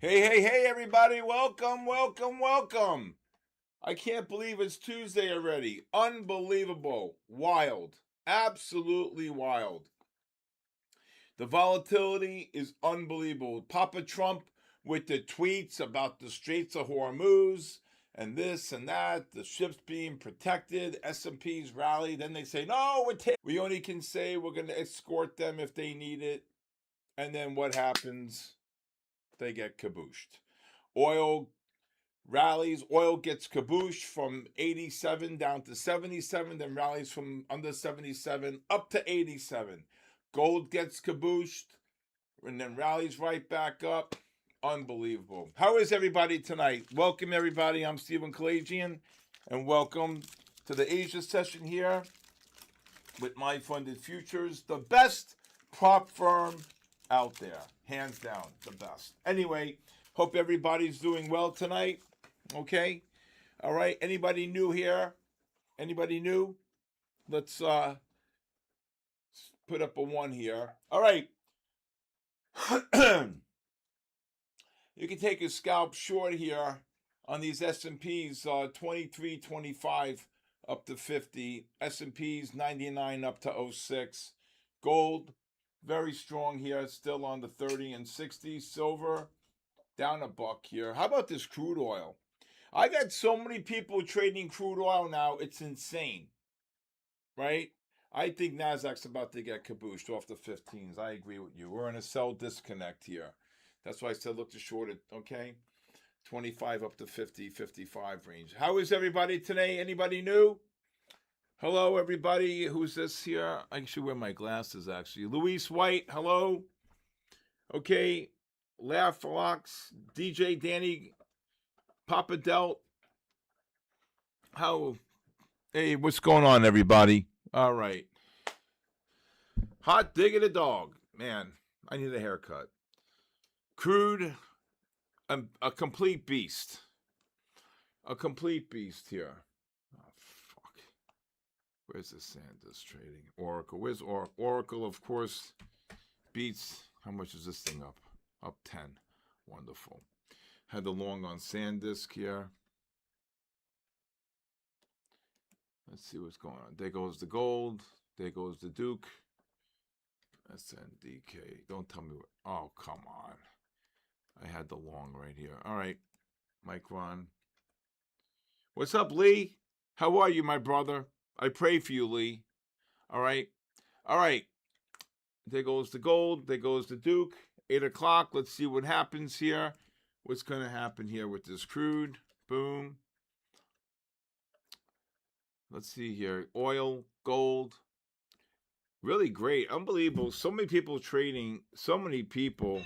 Hey, everybody. Welcome. I can't believe it's Tuesday already. Unbelievable. Wild. Absolutely wild. The volatility is unbelievable. Papa Trump with the tweets about the Straits of Hormuz and this and that, the ships being protected, S&P's rally. Then they say, no, we only can say we're going to escort them if they need it. And then what happens? They get kabooshed. Oil rallies. Oil gets kabooshed from 87 down to 77, then rallies from under 77 up to 87. Gold gets kabooshed and then rallies right back up. Unbelievable. How is everybody tonight? Welcome, everybody. I'm Stephen Kalayjian, and welcome to the Asia session here with My Funded Futures, the best prop firm out there. Hands down, the best. Anyway, hope everybody's doing well tonight. Okay? All right. Anybody new here? Anybody new? Let's put up a 1 here. All right. You can take a scalp short here on these S&Ps, 23, 25 up to 50. S&Ps 99 up to 06. Gold very strong here, still on the 30 and 60. Silver down $1 here. How about this crude oil? I got so many people trading crude oil now, it's insane, right? I think Nasdaq's about to get kabooshed off the 15s. I agree with you. We're in a sell disconnect here. That's why I said look to short it, okay? 25 up to 50, 55 range. How is everybody today? Anybody new? Hello, everybody. Who's this here? I should wear my glasses, actually. Luis White, hello. Okay. Laugh Locks, DJ Danny, Papa Delt. Hey, what's going on, everybody? All right. Hot digging a dog. Man, I need a haircut. Crude, a complete beast. A complete beast here. Oh, fuck. Where's the Sanders trading? Oracle. Where's Oracle, of course, beats. How much is this thing up? Up 10. Wonderful. Had the long on SanDisk here. Let's see what's going on. There goes the gold. There goes the Duke. SNDK. Don't tell me what. Oh, come on. I had the long right here. All right. Micron. What's up, Lee? How are you, my brother? I pray for you, Lee. All right. All right. There goes the gold. There goes the Duke. 8 o'clock. Let's see what happens here. What's going to happen here with this crude? Boom. Let's see here. Oil, gold. Really great. Unbelievable. So many people trading. So many people.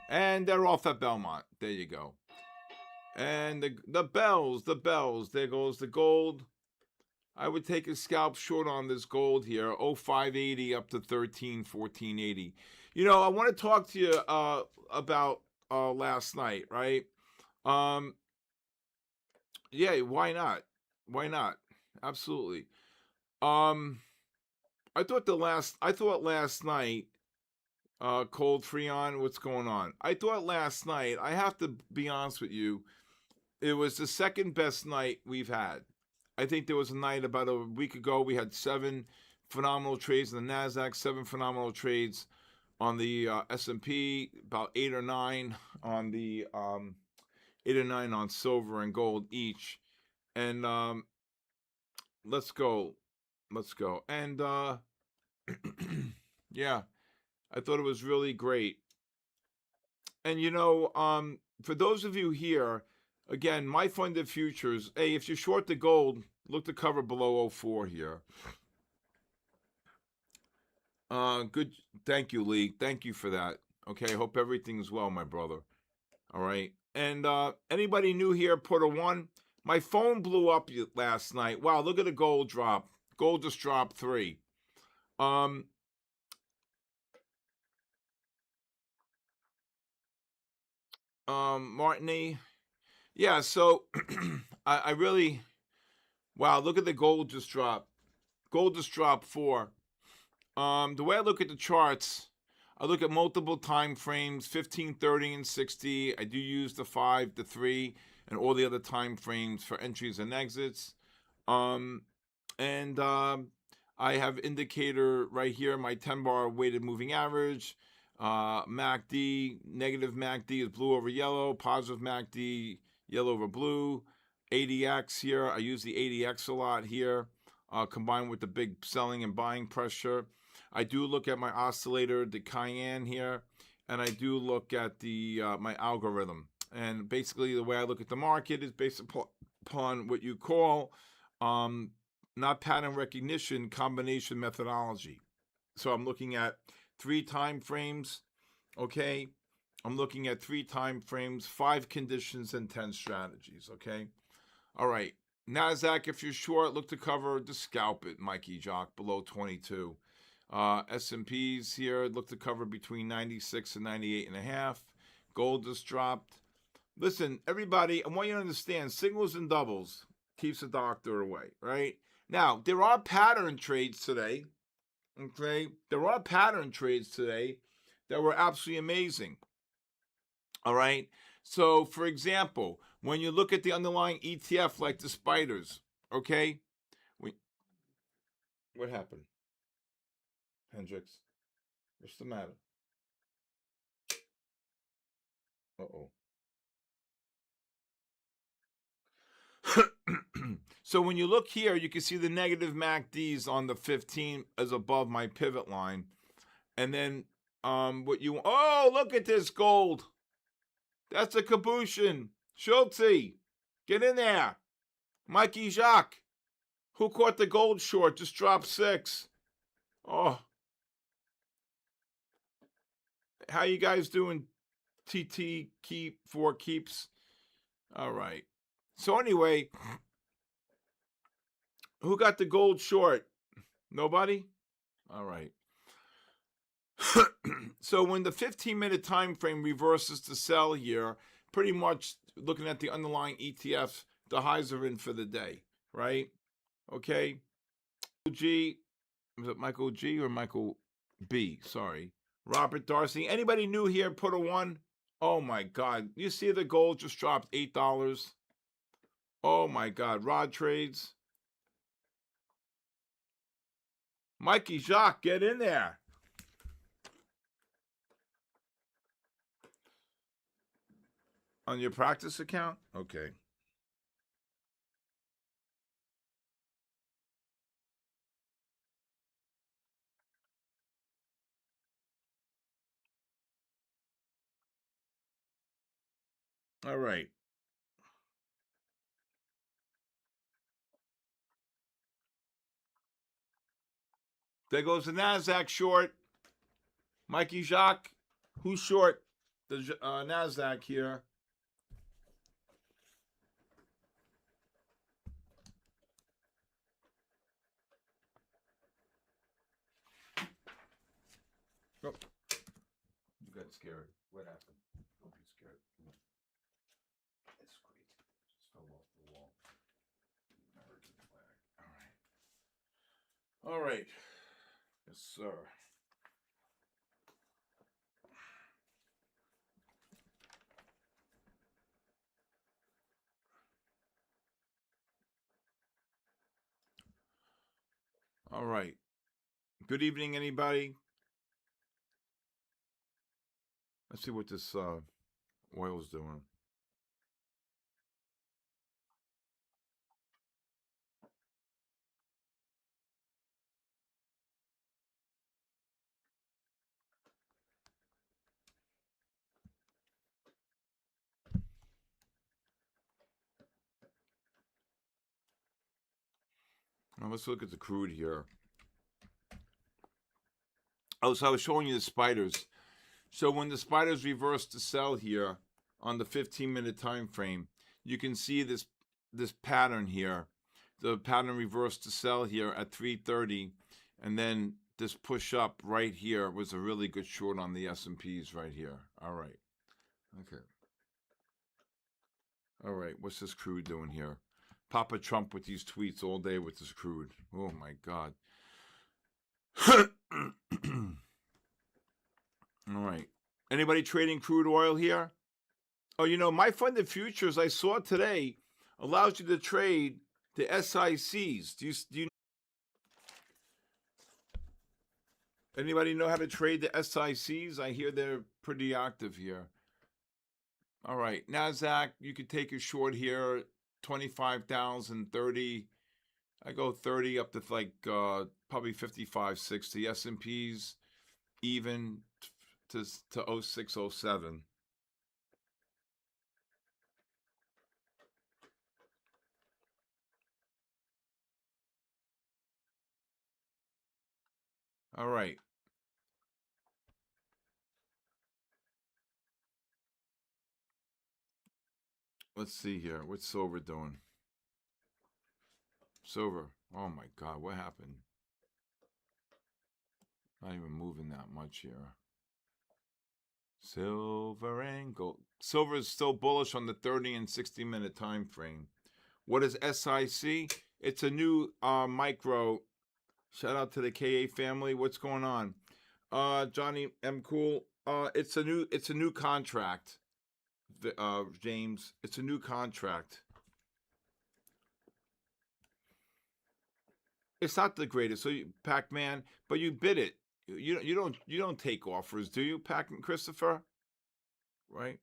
And they're off at Belmont. There you go. And the bells. There goes the gold. I would take a scalp short on this gold here. 0580 up to 1480. You know, I want to talk to you about last night, right? Yeah, why not? Why not? Absolutely. I thought last night, Cold Freon, what's going on? I thought last night, I have to be honest with you, it was the second best night we've had. I think there was a night about a week ago, we had 7 phenomenal trades in the NASDAQ, 7 phenomenal trades on the S&P, about 8 or 9 on the 8 or 9 on silver and gold each. And let's go. And yeah, I thought it was really great. And you know, for those of you here, again, My Funded Futures, hey, if you short the gold, look to cover below 04 here. Good. Thank you, Lee. Thank you for that. Okay, hope everything's well, my brother. All right. And anybody new here, put a 1. My phone blew up last night. Wow, look at the gold drop. Gold just dropped 3. Martini. Yeah, so I really, wow, look at the gold just dropped. Gold just dropped 4. The way I look at the charts, I look at multiple time frames, 15, 30, and 60. I do use the 5, the 3, and all the other time frames for entries and exits. And I have indicator right here, my 10-bar weighted moving average. MACD, negative MACD is blue over yellow, positive MACD, yellow over blue. ADX here, I use the ADX a lot here, combined with the big selling and buying pressure. I do look at my oscillator, the Cayenne here, and I do look at the my algorithm. And basically, the way I look at the market is based upon what you call not pattern recognition, combination methodology. So I'm looking at 3 time frames, okay? I'm looking at 3 time frames, 5 conditions, and 10 strategies, okay? All right. NASDAQ, if you're short, look to cover, just scalp it, Mikey Jock, below 22. S&Ps here, look to cover between 96 and 98 and a half. Gold just dropped. Listen, everybody, I want you to understand, singles and doubles keeps the doctor away, right? Now, there are pattern trades today, okay? There are pattern trades today that were absolutely amazing, all right? So, for example, when you look at the underlying ETF like the spiders, okay? What happened? Hendricks, what's the matter? Uh-oh. So when you look here, you can see the negative MACDs on the 15 is above my pivot line. And then oh, look at this gold. That's a cabooshin. Schultze, get in there. Mikey Jacques, who caught the gold short, just dropped 6. Oh. How you guys doing, TT keep 4 keeps? All right. So anyway, who got the gold short? Nobody? All right. So when the 15-minute time frame reverses to sell here, pretty much looking at the underlying ETFs, the highs are in for the day, right? Okay. G, was it Michael G or Michael B? Sorry. Robert Darcy. Anybody new here put a 1? Oh my God. You see the gold just dropped $8. Oh my God. Rod trades. Mikey Jacques, get in there. On your practice account? Okay. All right. There goes the NASDAQ short. Mikey Jacques, who's short the NASDAQ here? Oh, you got scared. What happened? Don't be scared. It's great. Just fell off the wall. American flag. All right. All right. Yes, sir. All right. Good evening, anybody. Let's see what this oil's doing. Now let's look at the crude here. Oh, so I was showing you the spiders. So when the spiders reverse to sell here on the 15-minute time frame, you can see this pattern here. The pattern reversed to sell here at 3:30, and then this push up right here was a really good short on the S&Ps right here. All right. Okay. All right. What's this crude doing here? Papa Trump with these tweets all day with this crude. Oh my God. All right. Anybody trading crude oil here? Oh, my funded futures I saw today allows you to trade the SICs. Do you anybody know how to trade the SICs? I hear they're pretty active here. All right, Nasdaq, you could take a short here, 25,000, 30. I go 30 up to like probably 55, 60. S&Ps even to 0607. All right. Let's see here. What's silver doing? Silver. Oh my God, what happened? Not even moving that much here. Silver and gold. Silver is still bullish on the 30 and 60-minute time frame. What is SIC? It's a new micro. Shout out to the KA family. What's going on? Johnny M. Cool. It's a new contract. James. It's a new contract. It's not the greatest. So Pac-Man, but you bid it. You don't take offers, do you, Christopher? Right?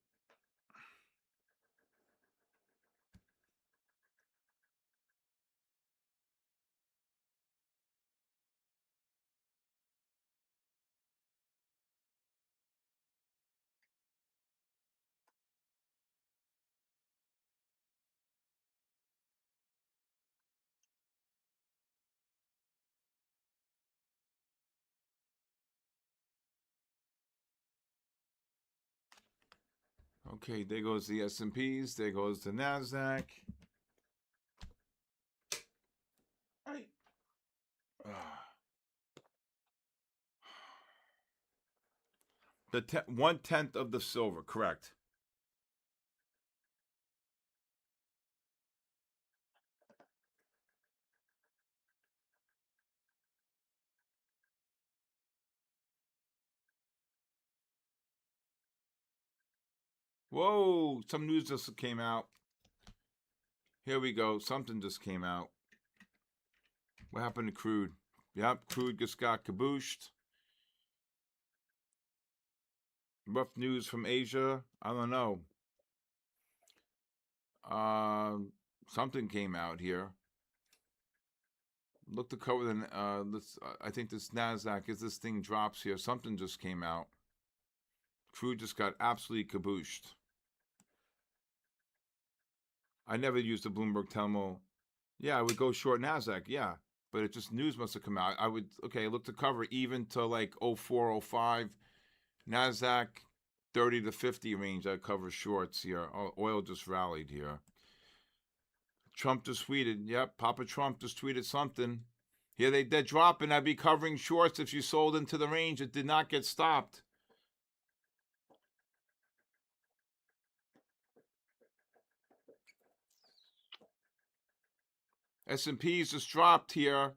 Okay, there goes the S&Ps. There goes the Nasdaq. I, the 1/10 of the silver, correct? Whoa! Some news just came out. Here we go. Something just came out. What happened to crude? Yep, crude just got kabooshed. Rough news from Asia. I don't know. Something came out here. Look to cover the. I think this Nasdaq, as this thing drops here, something just came out. Crude just got absolutely kabooshed. I never used the Bloomberg Terminal. Yeah, I would go short Nasdaq. Yeah, but it just news must have come out. I would look to cover even to like 04, 05. Nasdaq 30 to 50 range. I cover shorts here. Oh, oil just rallied here. Trump just tweeted. Yep, Papa Trump just tweeted something. Here they're dropping. I'd be covering shorts if you sold into the range. It did not get stopped. S&Ps just dropped here.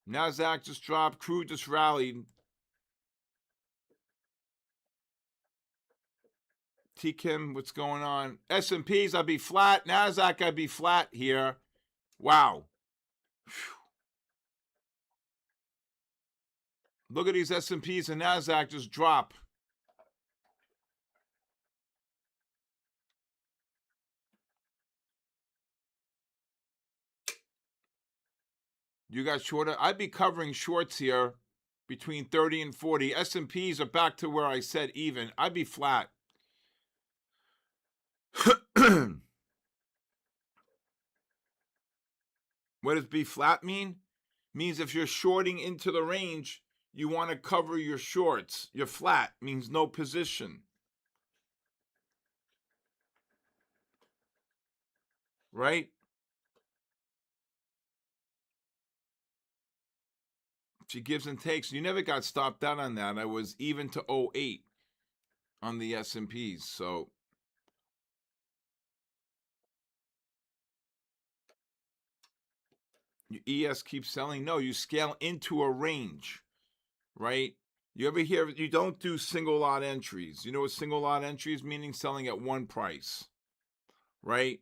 Nasdaq just dropped. Crude just rallied. T Kim, what's going on? S&Ps, I'd be flat. Nasdaq, I'd be flat here. Wow. Whew. Look at these S&Ps and Nasdaq just drop. You got shorter. I'd be covering shorts here between 30 and 40. S&Ps are back to where I said even. I'd be flat. What does be flat mean? Means if you're shorting into the range, you want to cover your shorts. You're flat means no position. Right? She gives and takes. You never got stopped out on that. I was even to 08 on the S&Ps. So ES keeps selling. No, you scale into a range, right? You ever hear, you don't do single lot entries. You know what single lot entries meaning? Selling at one price, right?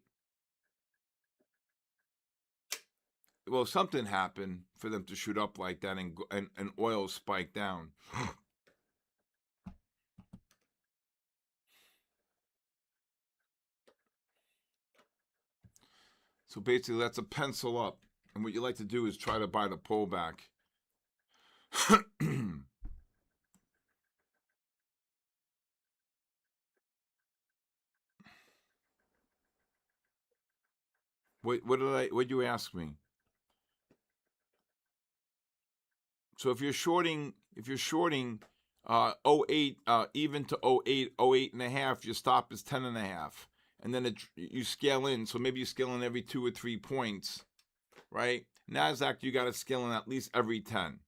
Well, something happened for them to shoot up like that, and oil spiked down. So basically, that's a pencil up. And what you like to do is try to buy the pullback. What did you ask me? So if you're shorting '08 even to '08 and a half, your stop is 10 and a half. And then you scale in. So maybe you scale in every 2 or 3 points, right? NASDAQ, you got to scale in at least every 10.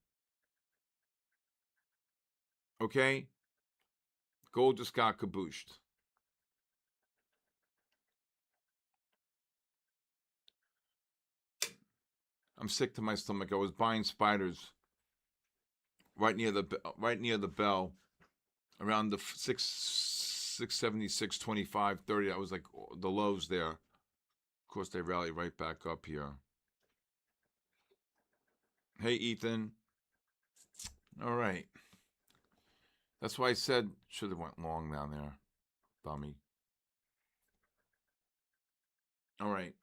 Okay? Gold just got kabooshed. I'm sick to my stomach. I was buying spiders right near the bell, around the 676, 25, 30. I was like the lows there. Of course, they rally right back up here. Hey, Ethan. All right. That's why I said should have went long down there, dummy. All right.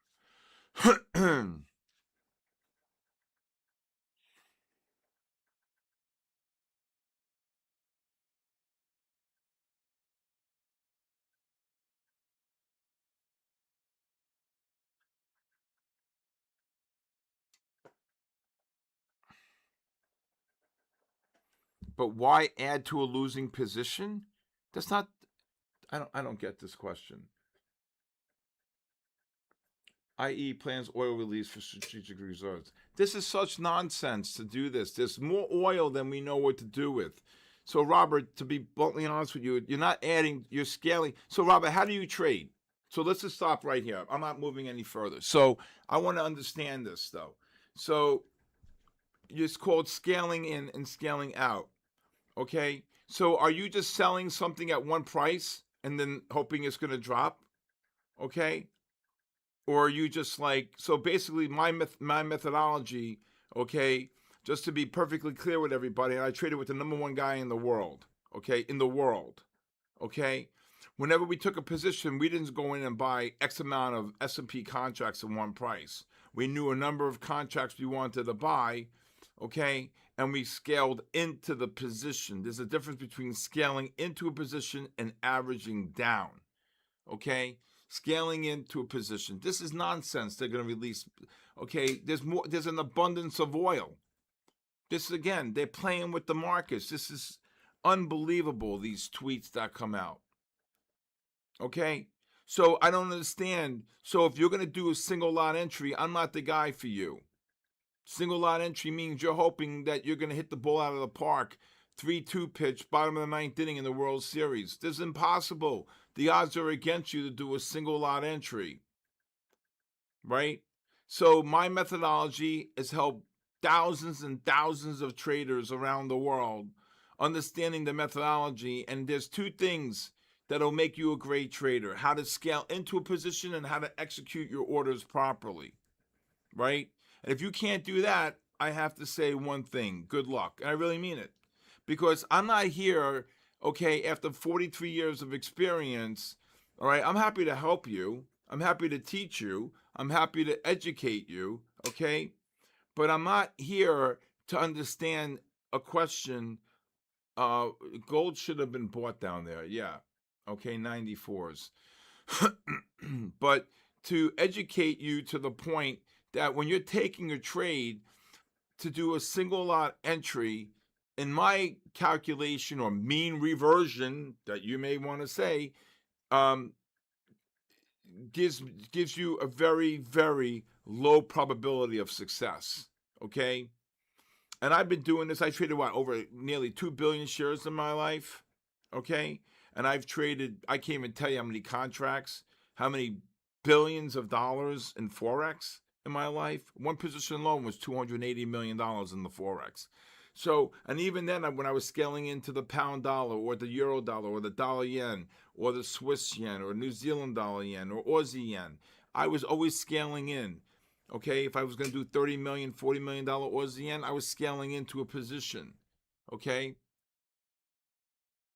But why add to a losing position? That's not. I don't get this question. I.e., plans oil release for strategic reserves. This is such nonsense to do this. There's more oil than we know what to do with. So, Robert, to be bluntly honest with you, you're not adding, you're scaling. So, Robert, how do you trade? So let's just stop right here. I'm not moving any further. So I want to understand this, though. So it's called scaling in and scaling out. Okay? So are you just selling something at one price and then hoping it's going to drop? Okay? Or are you just like, so basically my methodology, okay, just to be perfectly clear with everybody, I traded with the number one guy in the world, okay, okay. Whenever we took a position, we didn't go in and buy X amount of S&P contracts at one price. We knew a number of contracts we wanted to buy, okay, and we scaled into the position. There's a difference between scaling into a position and averaging down, okay? Scaling into a position. This is nonsense. They're going to release, okay? There's an abundance of oil. This, again, they're playing with the markets. This is unbelievable, these tweets that come out. Okay? So I don't understand. So if you're going to do a single lot entry, I'm not the guy for you. Single lot entry means you're hoping that you're going to hit the ball out of the park. 3-2 pitch, bottom of the ninth inning in the World Series. This is impossible. The odds are against you to do a single lot entry. Right? So my methodology has helped thousands and thousands of traders around the world understanding the methodology. And there's two things that'll make you a great trader: how to scale into a position and how to execute your orders properly. Right? And if you can't do that, I have to say one thing: good luck. And I really mean it. Because I'm not here, okay, after 43 years of experience, all right, I'm happy to help you. I'm happy to teach you. I'm happy to educate you, okay? But I'm not here to understand a question. Gold should have been bought down there, yeah. Okay, 94s. But to educate you to the point that when you're taking a trade, to do a single lot entry, in my calculation or mean reversion that you may want to say, gives you a very, very low probability of success. Okay? And I've been doing this. I traded over nearly 2 billion shares in my life. Okay? And I can't even tell you how many contracts, how many billions of dollars in Forex in my life. One position alone was $280 million in the Forex. So, and even then, when I was scaling into the pound dollar or the euro dollar or the dollar yen or the Swiss yen or New Zealand dollar yen or Aussie yen, I was always scaling in. Okay, if I was going to do 30 million, $40 million Aussie yen, I was scaling into a position. Okay,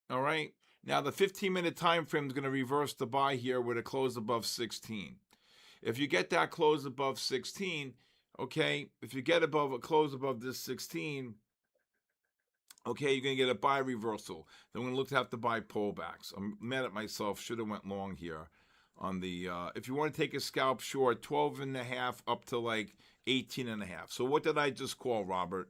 all right. Now the 15-minute time frame is going to reverse the buy here with a close above 16. If you get that close above 16, okay, if you get above a close above this 16, okay, you're going to get a buy reversal. Then we're going to look to have to buy pullbacks. I'm mad at myself. Should have went long here on the, if you want to take a scalp short, 12 and a half up to like 18 and a half. So what did I just call, Robert?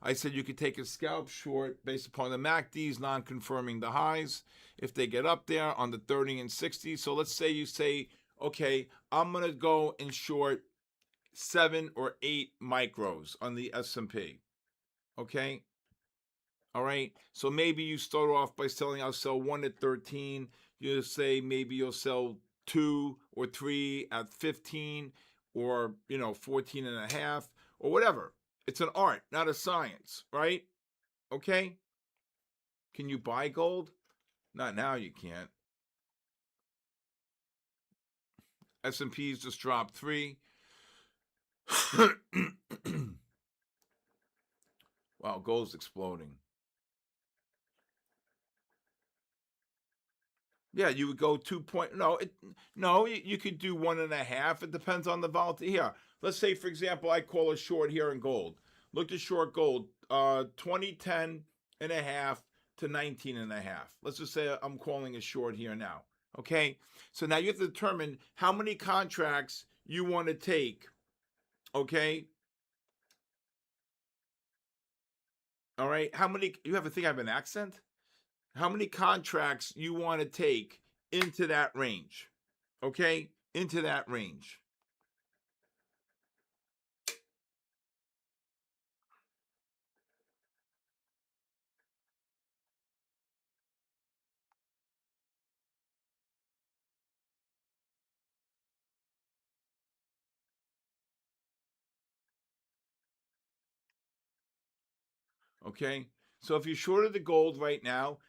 I said you could take a scalp short based upon the MACDs non-confirming the highs if they get up there on the 30 and 60. So let's say you say, okay, I'm going to go and short 7 or 8 micros on the S&P. Okay? All right. So maybe you start off by selling, I'll sell 1 at 13. You say maybe you'll sell 2 or 3 at 15 or, 14 and a half or whatever. It's an art, not a science, right? Okay? Can you buy gold? Not now, you can't. S&P's just dropped 3. Wow, gold's exploding. Yeah, you would go 2 point. No, you could do 1.5. It depends on the volatility. Here, let's say, for example, I call a short here in gold. Look to short gold, 2010 and a half to 19 and a half. Let's just say I'm calling a short here now. Okay, so now you have to determine how many contracts you want to take. Okay, all right. How many? You have to think I have an accent. How many contracts you want to take into that range? Okay, into that range. Okay, so if you're short of the gold right now,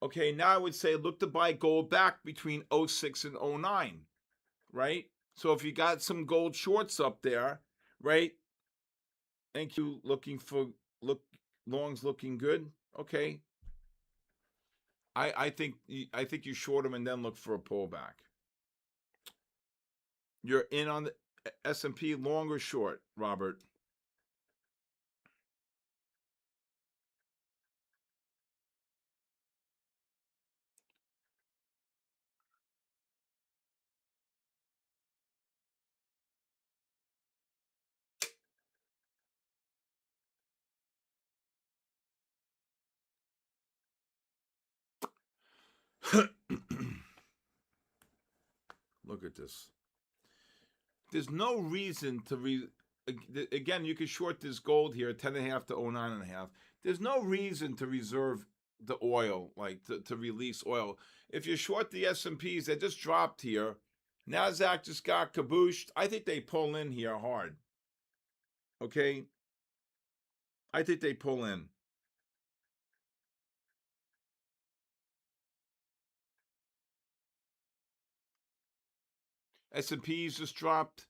okay, now I would say look to buy gold back between '06 and '09, right? So if you got some gold shorts up there, right? Thank you. Look longs looking good. Okay, I think you short them and then look for a pullback. You're in on the S&P long or short, Robert? Look at this. There's no reason to again, you could short this gold here, 10.5 to 09.5. There's no reason to reserve the oil, like to release oil. If you short the S&Ps, they just dropped here. NASDAQ just got kabooshed. I think they pull in here hard. Okay? I think they pull in. S&Ps just dropped.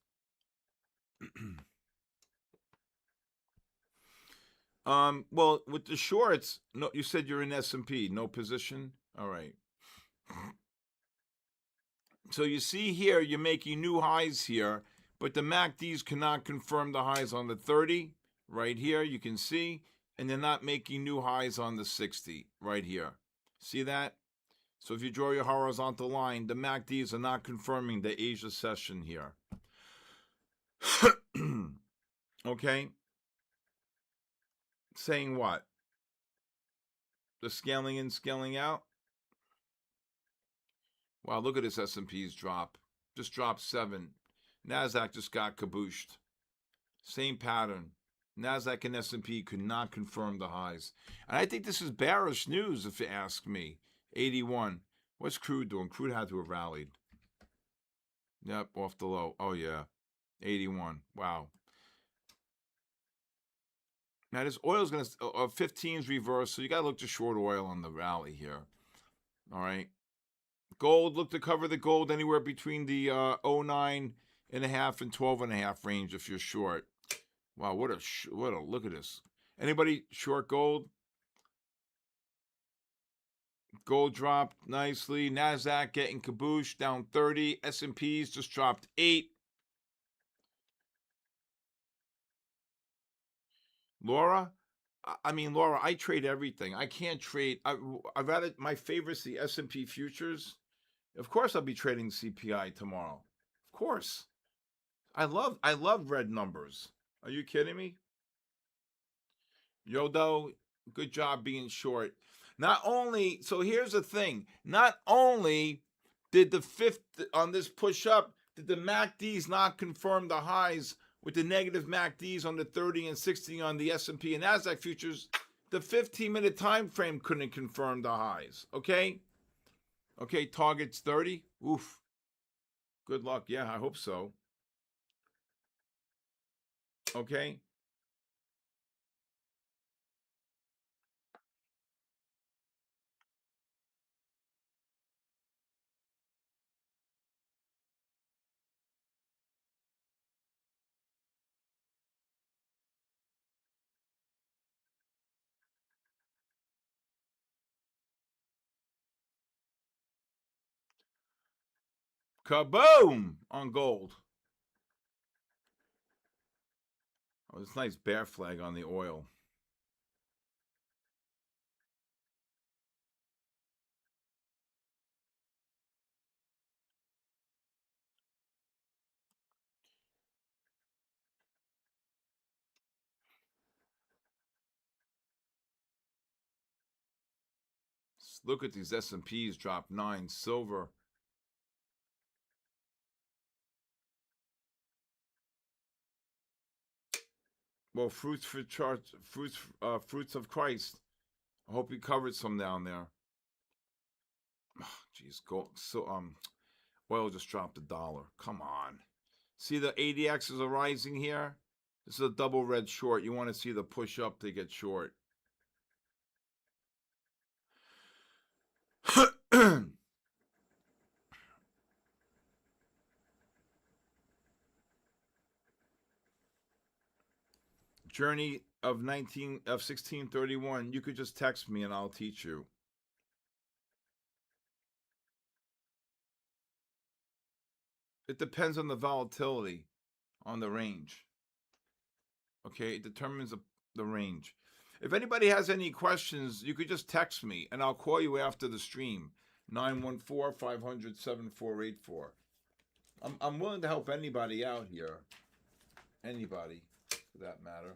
Well, with the shorts, no, you said you're in S&P, no position. All right. So you see here, you're making new highs here, but the MACDs cannot confirm the highs on the 30. Right here, you can see, and they're not making new highs on the 60. Right here. See that? So if you draw your horizontal line, the MACDs are not confirming the Asia session here. Okay? Saying what? The scaling in, scaling out? Wow, look at this S&P's drop. Just dropped 7. NASDAQ just got kabooshed. Same pattern. NASDAQ and S&P could not confirm the highs. And I think this is bearish news, if you ask me. 81. What's crude doing? Crude had to have rallied. Yep, off the low. Oh, yeah. 81. Wow. Now this oil is going to 15's reverse, so you got to look to short oil on the rally here. All right. Gold, look to cover the gold anywhere between the 09.5 and 12.5 range if you're short. Wow, what a look at this. Anybody short gold? Gold dropped nicely. Nasdaq getting caboose, down 30. S&Ps just dropped 8. Laura, Laura, I trade everything. I can't trade. I rather my favorite's the S&P futures. Of course, I'll be trading CPI tomorrow. Of course, I love red numbers. Are you kidding me? Yodo, good job being short. Not only, so here's the thing. Not only did the fifth on this push up, did the MACDs not confirm the highs with the negative MACDs on the 30 and 60 on the S&P and Nasdaq futures, the 15-minute time frame couldn't confirm the highs. Okay? Okay, target's 30. Oof. Good luck. Yeah, I hope so. Okay? Kaboom on gold. Oh, this nice bear flag on the oil. Look at these S&Ps drop 9. Silver. Well, fruits of Christ. I hope you covered some down there. Jeez, gold. So oil just dropped $1. Come on. See the ADXs are rising here. This is a double red short. You want to see the push up to get short. Journey of 1631. You could just text me and I'll teach you. It depends on the volatility on the range. Okay, it determines the range. If anybody has any questions, you could just text me and I'll call you after the stream. 914-500-7484. I'm willing to help anybody out here. Anybody, for that matter.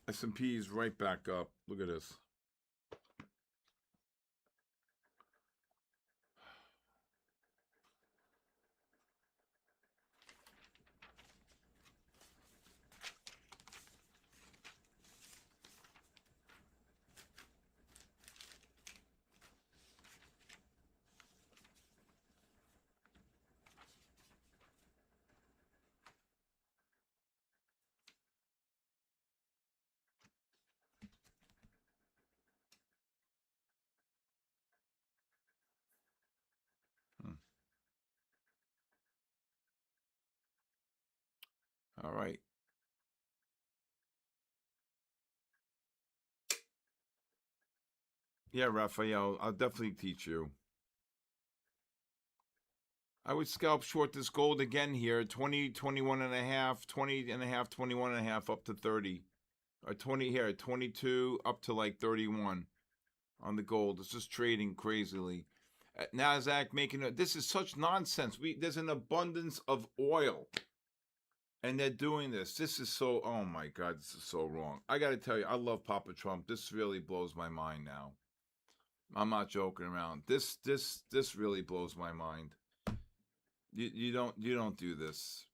S&P is right back up. Look at this. All right. Yeah, Raphael, I'll definitely teach you. I would scalp short this gold again here, 20, 21 and a half, 20 and a half, 21 and a half up to 30. Or 20 here, 22 up to like 31 on the gold. It's just trading crazily. Nasdaq making this is such nonsense. There's an abundance of oil. And they're doing this. This is so, oh my God, this is so wrong. I got to tell you, I love Papa Trump. This really blows my mind now. I'm not joking around. This really blows my mind. You don't do this.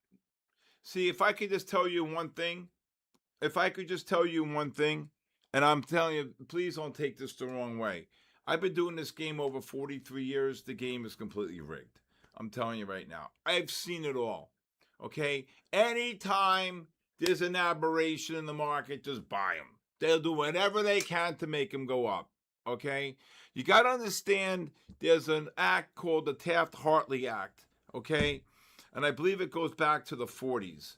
See, if I could just tell you one thing, And I'm telling you, please don't take this the wrong way. I've been doing this game over 43 years. The game is completely rigged. I'm telling you right now. I've seen it all. Okay? Anytime there's an aberration in the market, just buy them. They'll do whatever they can to make them go up. Okay? You got to understand there's an act called the Taft-Hartley Act. Okay? And I believe it goes back to the 40s.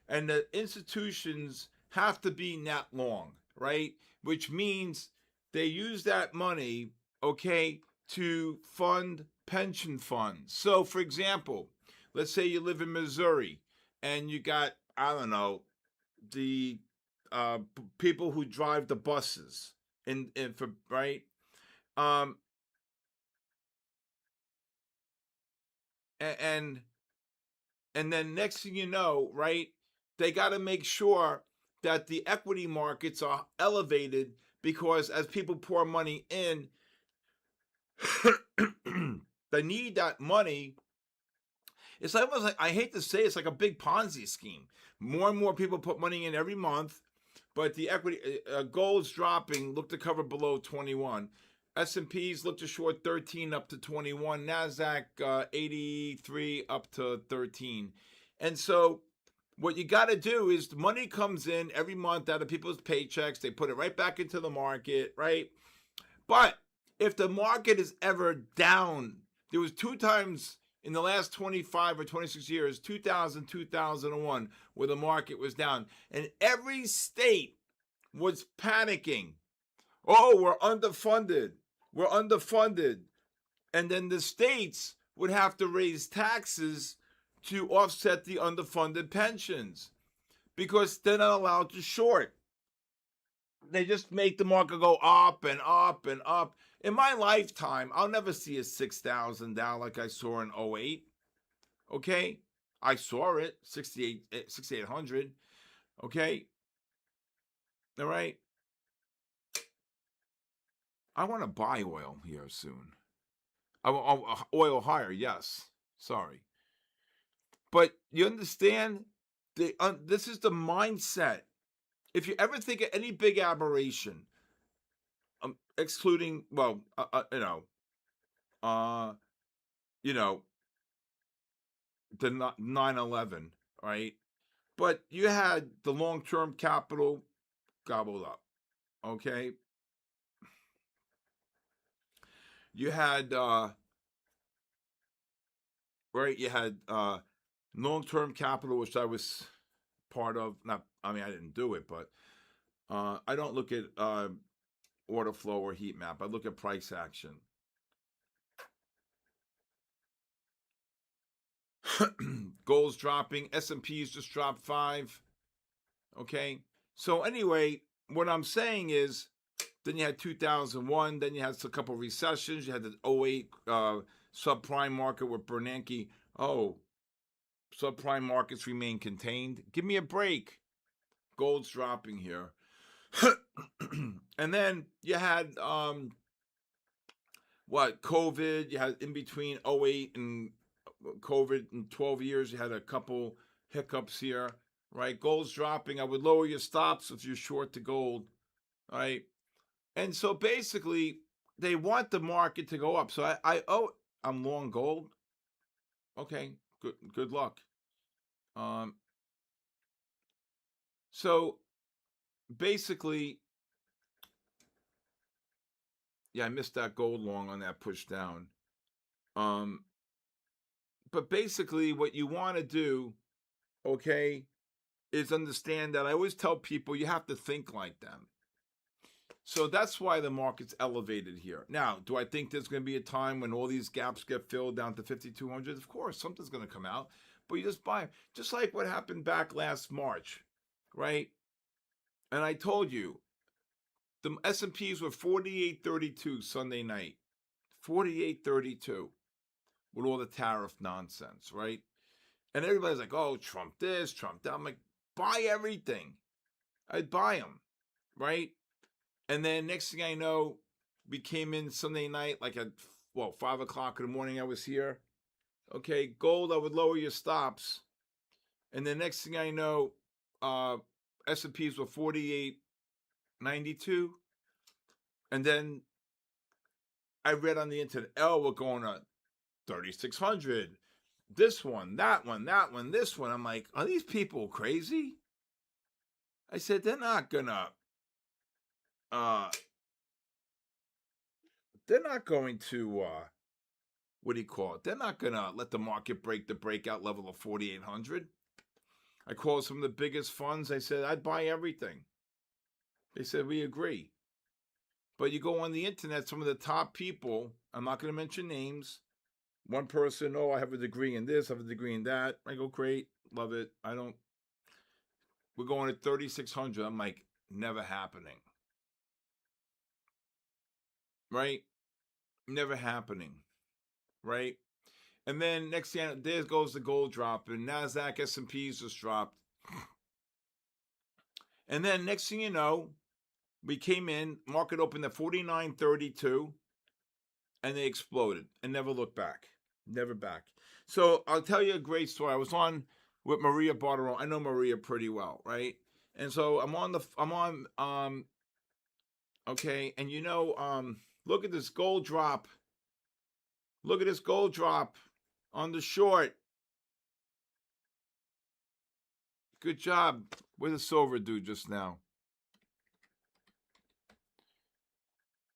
And the institutions have to be net long, right? Which means they use that money, okay, to fund pension funds. So, for example, let's say you live in Missouri and you got, I don't know, the people who drive the buses in for right. Um, and and then next thing you know, right, they got to make sure that the equity markets are elevated because as people pour money in, they need that money. It's almost like, I hate to say it's like a big Ponzi scheme. More and more people put money in every month, but the equity gold's dropping. Look to cover below 21. S&Ps look to short 13 up to 21. Nasdaq 83 up to 13. And so what you got to do is the money comes in every month out of people's paychecks. They put it right back into the market, right? But if the market is ever down, there was 2 times in the last 25 or 26 years, 2000, 2001, where the market was down. And every state was panicking. Oh, we're underfunded. We're underfunded. And then the states would have to raise taxes to offset the underfunded pensions because they're not allowed to short. They just make the market go up and up and up. In my lifetime, I'll never see a 6,000 down like I saw in 08. Okay? I saw it, 6,800. Okay? All right? I want to buy oil here soon. Oil higher, yes. Sorry. But you understand, this is the mindset. If you ever think of any big aberration, excluding, well, you know, the 9/11, right? But you had the long-term capital gobbled up, okay? You had, right, you had long-term capital, which I was part of. Not, I mean, I didn't do it, but I don't look at order flow or heat map. I look at price action. Gold's dropping. S&P's just dropped 5. Okay. So anyway, what I'm saying is, then you had 2001. Then you had a couple of recessions. You had the 08 subprime market with Bernanke. Oh, subprime markets remain contained. Give me a break. Gold's dropping here. And then you had COVID. You had in between 08 and COVID in 12 years, you had a couple hiccups here, right? Gold's dropping. I would lower your stops if you're short to gold, right? And so basically, they want the market to go up. So I'm long gold. Okay, good luck. So basically, yeah, I missed that gold long on that push down. But basically, what you want to do, okay, is understand that I always tell people you have to think like them. So that's why the market's elevated here. Now, do I think there's going to be a time when all these gaps get filled down to 5,200? Of course, something's going to come out, but you just buy them. Just like what happened back last March, right? And I told you, the S&Ps were 48.32 Sunday night, 48.32 with all the tariff nonsense, right? And everybody's like, oh, Trump this, Trump that. I'm like, buy everything. I'd buy them, right? And then next thing I know, we came in Sunday night, like at 5 o'clock in the morning. I was here. Okay, gold, I would lower your stops, and then next thing I know, S&Ps were 48, 92. And then I read on the internet, we're going on 3,600. This one, that one, that one, this one. I'm like, are these people crazy? I said, they're not going to what do you call it? They're not going to let the market break the breakout level of 4,800. I called some of the biggest funds. I said, I'd buy everything. They said, we agree. But you go on the internet, some of the top people, I'm not going to mention names. One person, I have a degree in this, I have a degree in that. I go, great, love it. We're going at 3,600. I'm like, never happening. Right? Never happening. Right? And then next thing, there goes the gold drop, and NASDAQ, S&Ps just dropped. And then next thing you know, we came in, market opened at 49.32, and they exploded and never looked back. Never back. So I'll tell you a great story. I was on with Maria Bartolome. I know Maria pretty well, right? And so okay, and look at this gold drop. Look at this gold drop on the short. Good job. Where's the silver dude just now?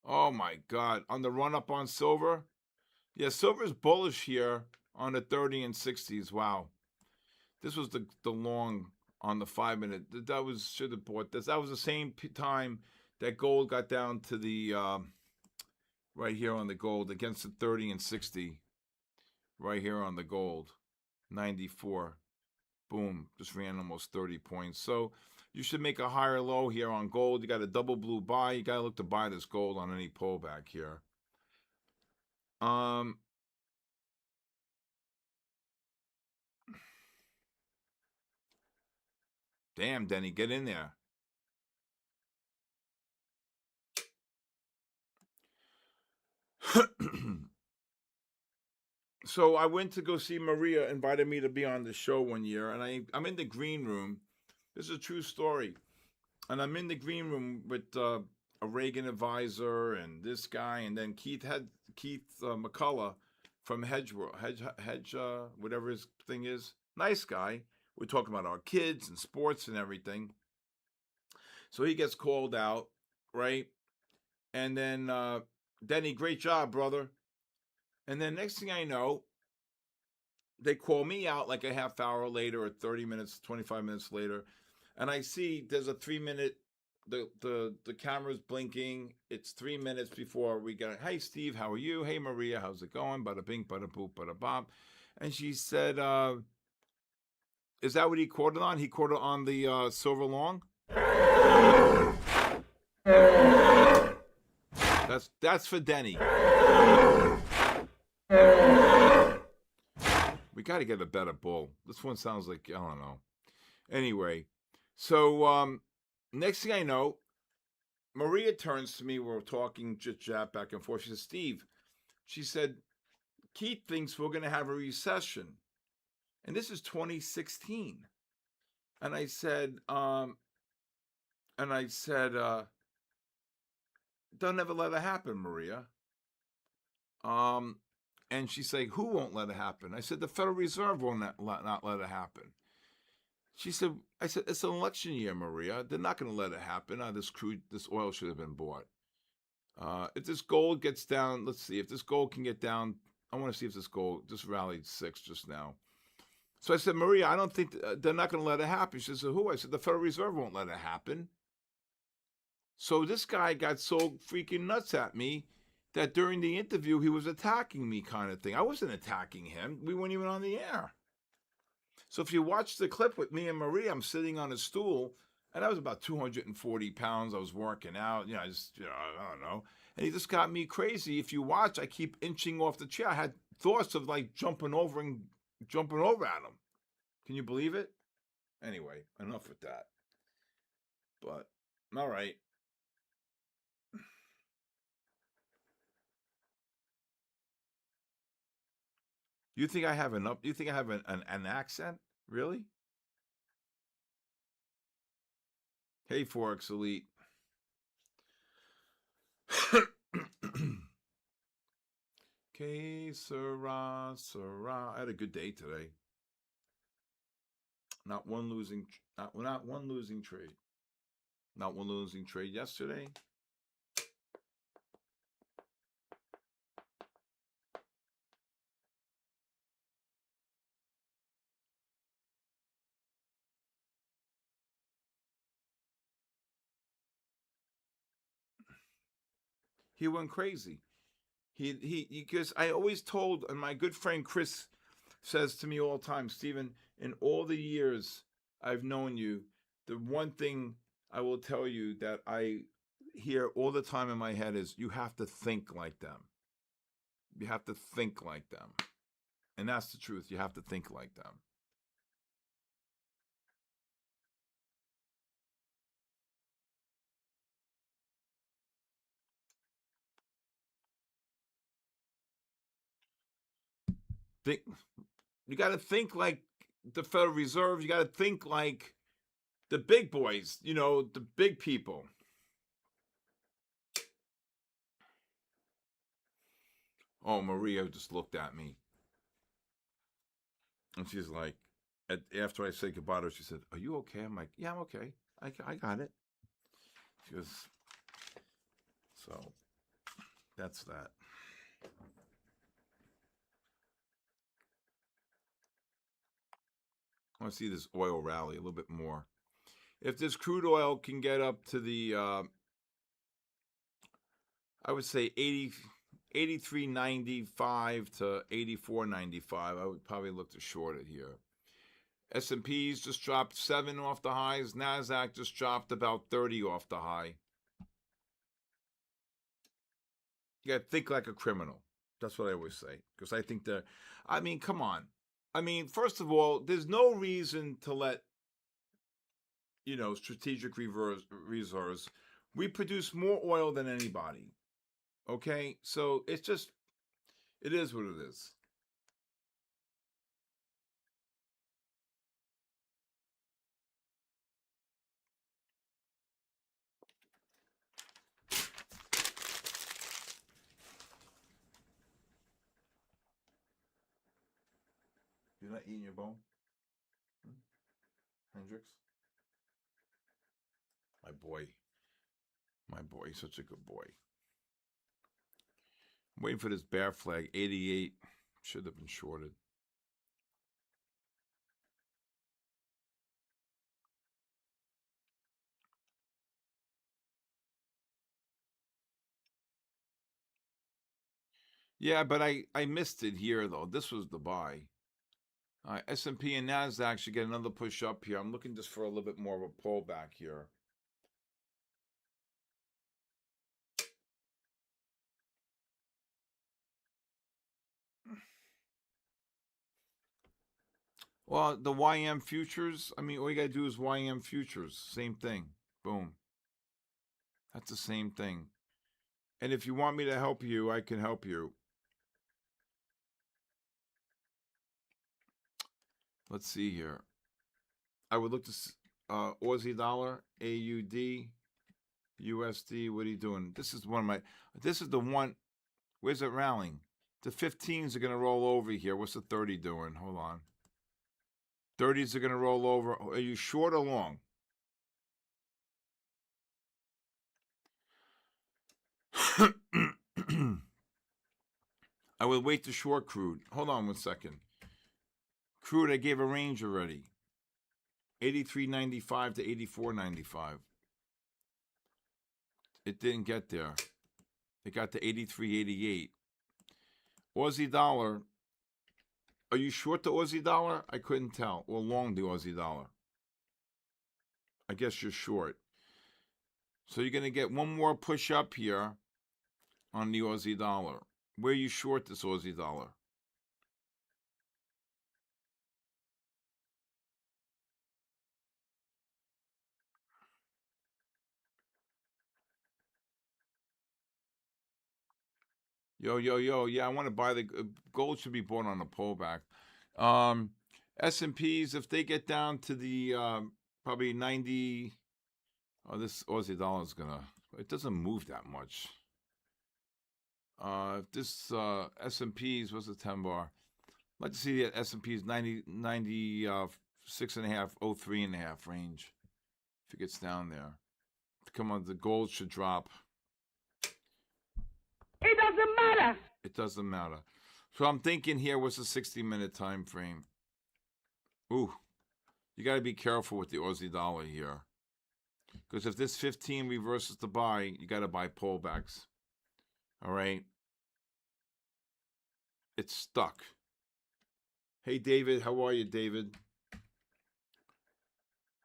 Oh my God. On the run up on silver? Yeah, silver's bullish here on the 30 and 60s. Wow. This was the long on the 5-minute. Should have bought this. That was the same time that gold got down to the right here on the gold against the 30 and 60. Right here on the gold. 94. Boom. Just ran almost 30 points. So you should make a higher low here on gold. You got a double blue buy. You got to look to buy this gold on any pullback here. Damn, Denny, get in there. So I went to go see Maria, invited me to be on the show one year, and I'm in the green room. This is a true story. And I'm in the green room with a Reagan advisor and this guy, and then Keith McCullough from Hedge whatever his thing is. Nice guy. We're talking about our kids and sports and everything. So he gets called out, right? And then Denny, great job, brother. And then next thing I know, they call me out like a half hour later or 30 minutes, 25 minutes later. And I see there's a 3-minute, the camera's blinking. It's 3 minutes before we get, hey, Steve, how are you? Hey, Maria, how's it going? Bada bing, bada boop, bada bop. And she said, is that what he quoted on? He quoted on the silver long? That's for Denny. We got to get a better bull. This one sounds like, I don't know. Anyway, so next thing I know, Maria turns to me. We're talking chit-chat back and forth. She says, Steve, she said, Keith thinks we're going to have a recession. And this is 2016. And I said, don't ever let it happen, Maria. And she's like, who won't let it happen? I said, the Federal Reserve will not let it happen. I said, it's an election year, Maria. They're not going to let it happen. This oil should have been bought. If this gold gets down, let's see. If this gold can get down, I want to see if this gold just rallied 6 just now. So I said, Maria, I don't think they're not going to let it happen. She said, who? I said, the Federal Reserve won't let it happen. So this guy got so freaking nuts at me that during the interview, he was attacking me kind of thing. I wasn't attacking him. We weren't even on the air. So if you watch the clip with me and Maria, I'm sitting on a stool, and I was about 240 pounds. I was working out, I don't know. And he just got me crazy. If you watch, I keep inching off the chair. I had thoughts of like jumping over at him. Can you believe it? Anyway, enough with that. But, all right. You think I have you think I have an accent? Really? Hey, Forex Elite. Que sera, sera. I had a good day today. Not one losing, not one losing trade. Not one losing trade yesterday. He went crazy. Because I always told, and my good friend Chris says to me all the time, Stephen, in all the years I've known you, the one thing I will tell you that I hear all the time in my head is you have to think like them. You have to think like them. And that's the truth. You have to think like them. Think you got to think like the Federal Reserve. You got to think like the big boys, the big people. Oh, Maria just looked at me. And she's like, after I said goodbye to her, she said, "Are you okay?" I'm like, "Yeah, I'm okay. I got it." She goes, so that's that. I want to see this oil rally a little bit more. If this crude oil can get up to the, I would say 83.95 to 84.95, I would probably look to short it here. S&P's just dropped 7 off the highs. NASDAQ just dropped about 30 off the high. You got to think like a criminal. That's what I always say. Because I think come on. First of all, there's no reason to let, strategic reserves. We produce more oil than anybody. Okay? So it is what it is. You're not eating your bone? Hendrix? My boy. My boy. Such a good boy. I'm waiting for this bear flag. 88. Should have been shorted. Yeah, but I missed it here, though. This was the buy. All right, S&P and NASDAQ should get another push up here. I'm looking just for a little bit more of a pullback here. Well, the YM futures, all you got to do is YM futures. Same thing. Boom. That's the same thing. And if you want me to help you, I can help you. Let's see here. I would look to Aussie dollar, AUD, USD. What are you doing? This is the one. Where's it rallying? The 15s are going to roll over here. What's the 30 doing? Hold on. 30s are going to roll over. Are you short or long? I would wait to short crude. Hold on 1 second. Crude, I gave a range already. 83.95 to 84.95. It didn't get there. It got to 83.88. Aussie dollar. Are you short the Aussie dollar? I couldn't tell. Or long the Aussie dollar? I guess you're short. So you're going to get one more push up here on the Aussie dollar. Where you short this Aussie dollar? Yo, yo, yo. Yeah, I want to buy the gold should be bought on a pullback. S&Ps, if they get down to the probably 90, this Aussie dollar is going to, it doesn't move that much. This S&P's, what's the 10 bar? I'd like to see the S&P's 96.5, 03.5 range. If it gets down there. Come on, the gold should drop. It doesn't matter. It doesn't matter. So I'm thinking here, what's the 60-minute time frame? Ooh, you got to be careful with the Aussie dollar here. Because if this 15 reverses to buy, you got to buy pullbacks. All right? It's stuck. Hey, David. How are you, David?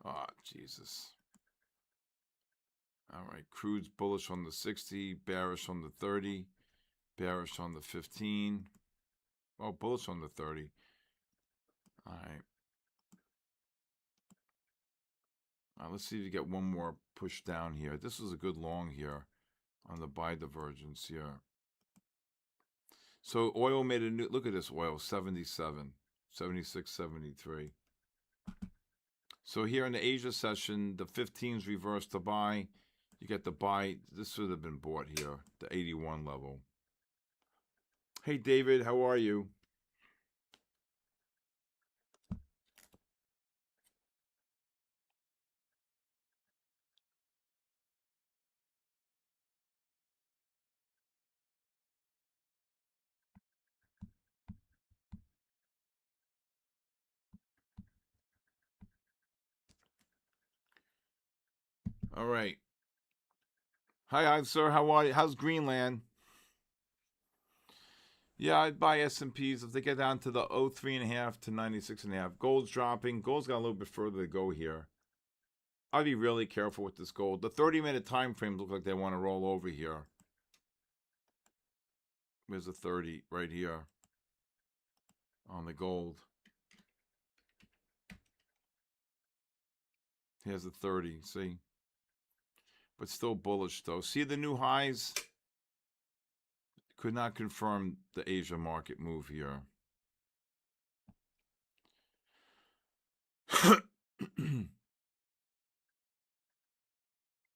Oh, Jesus. All right. Crude's bullish on the 60, bearish on the 30, bearish on the 15. Oh, bullish on the 30. All right. Let's see if you get one more push down here. This is a good long here on the buy divergence here. So oil made a new, look at this oil, 77, 76, 73. So here in the Asia session, the 15s reversed to buy. You get the buy. This should have been bought here, the 81 level. Hey, David, how are you? All right. Hi, sir. How are you? How's Greenland? Yeah, I'd buy S&Ps if they get down to the 03.5 to 96.5. Gold's dropping. Gold's got a little bit further to go here. I'd be really careful with this gold. The 30-minute time frames look like they want to roll over here. There's a 30 right here on the gold. Here's a 30, see? But still bullish, though. See the new highs? Could not confirm the Asia market move here.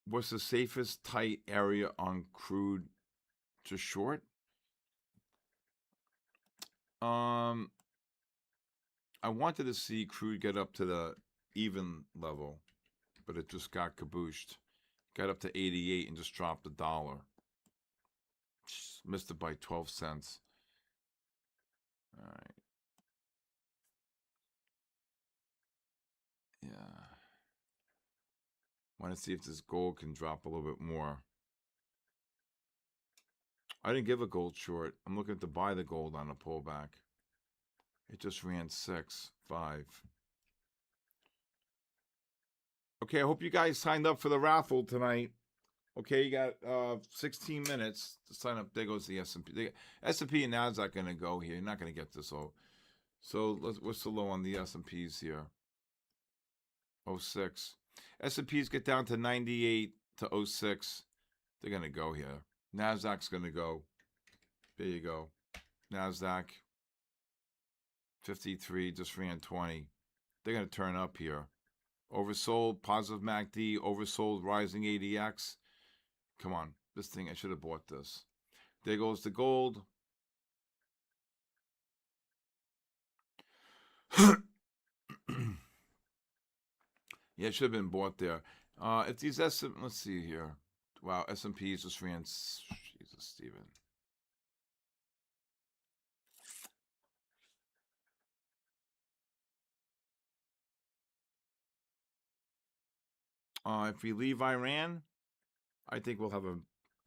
What's the safest tight area on crude to short? I wanted to see crude get up to the even level, but it just got kabooshed. Got up to 88 and just dropped $1. Just missed it by 12 cents. All right. Yeah. Want to see if this gold can drop a little bit more. I didn't give a gold short. I'm looking to buy the gold on a pullback. It just ran 6, 5. Okay, I hope you guys signed up for the raffle tonight. Okay, you got 16 minutes to sign up. There goes the S&P. The S&P and Nasdaq going to go here. You're not going to get this low. So what's the low on the S&Ps here? 06. S&Ps get down to 98 to 06. They're going to go here. Nasdaq's going to go. There you go. Nasdaq 53 just ran 20. They're going to turn up here. Oversold, positive MACD, oversold, rising ADX. Come on, this thing, I should have bought this. There goes the gold. Yeah, it should have been bought there. If these let's see here. Wow, S&Ps just ran, Jesus, Steven. If we leave Iran, I think we'll have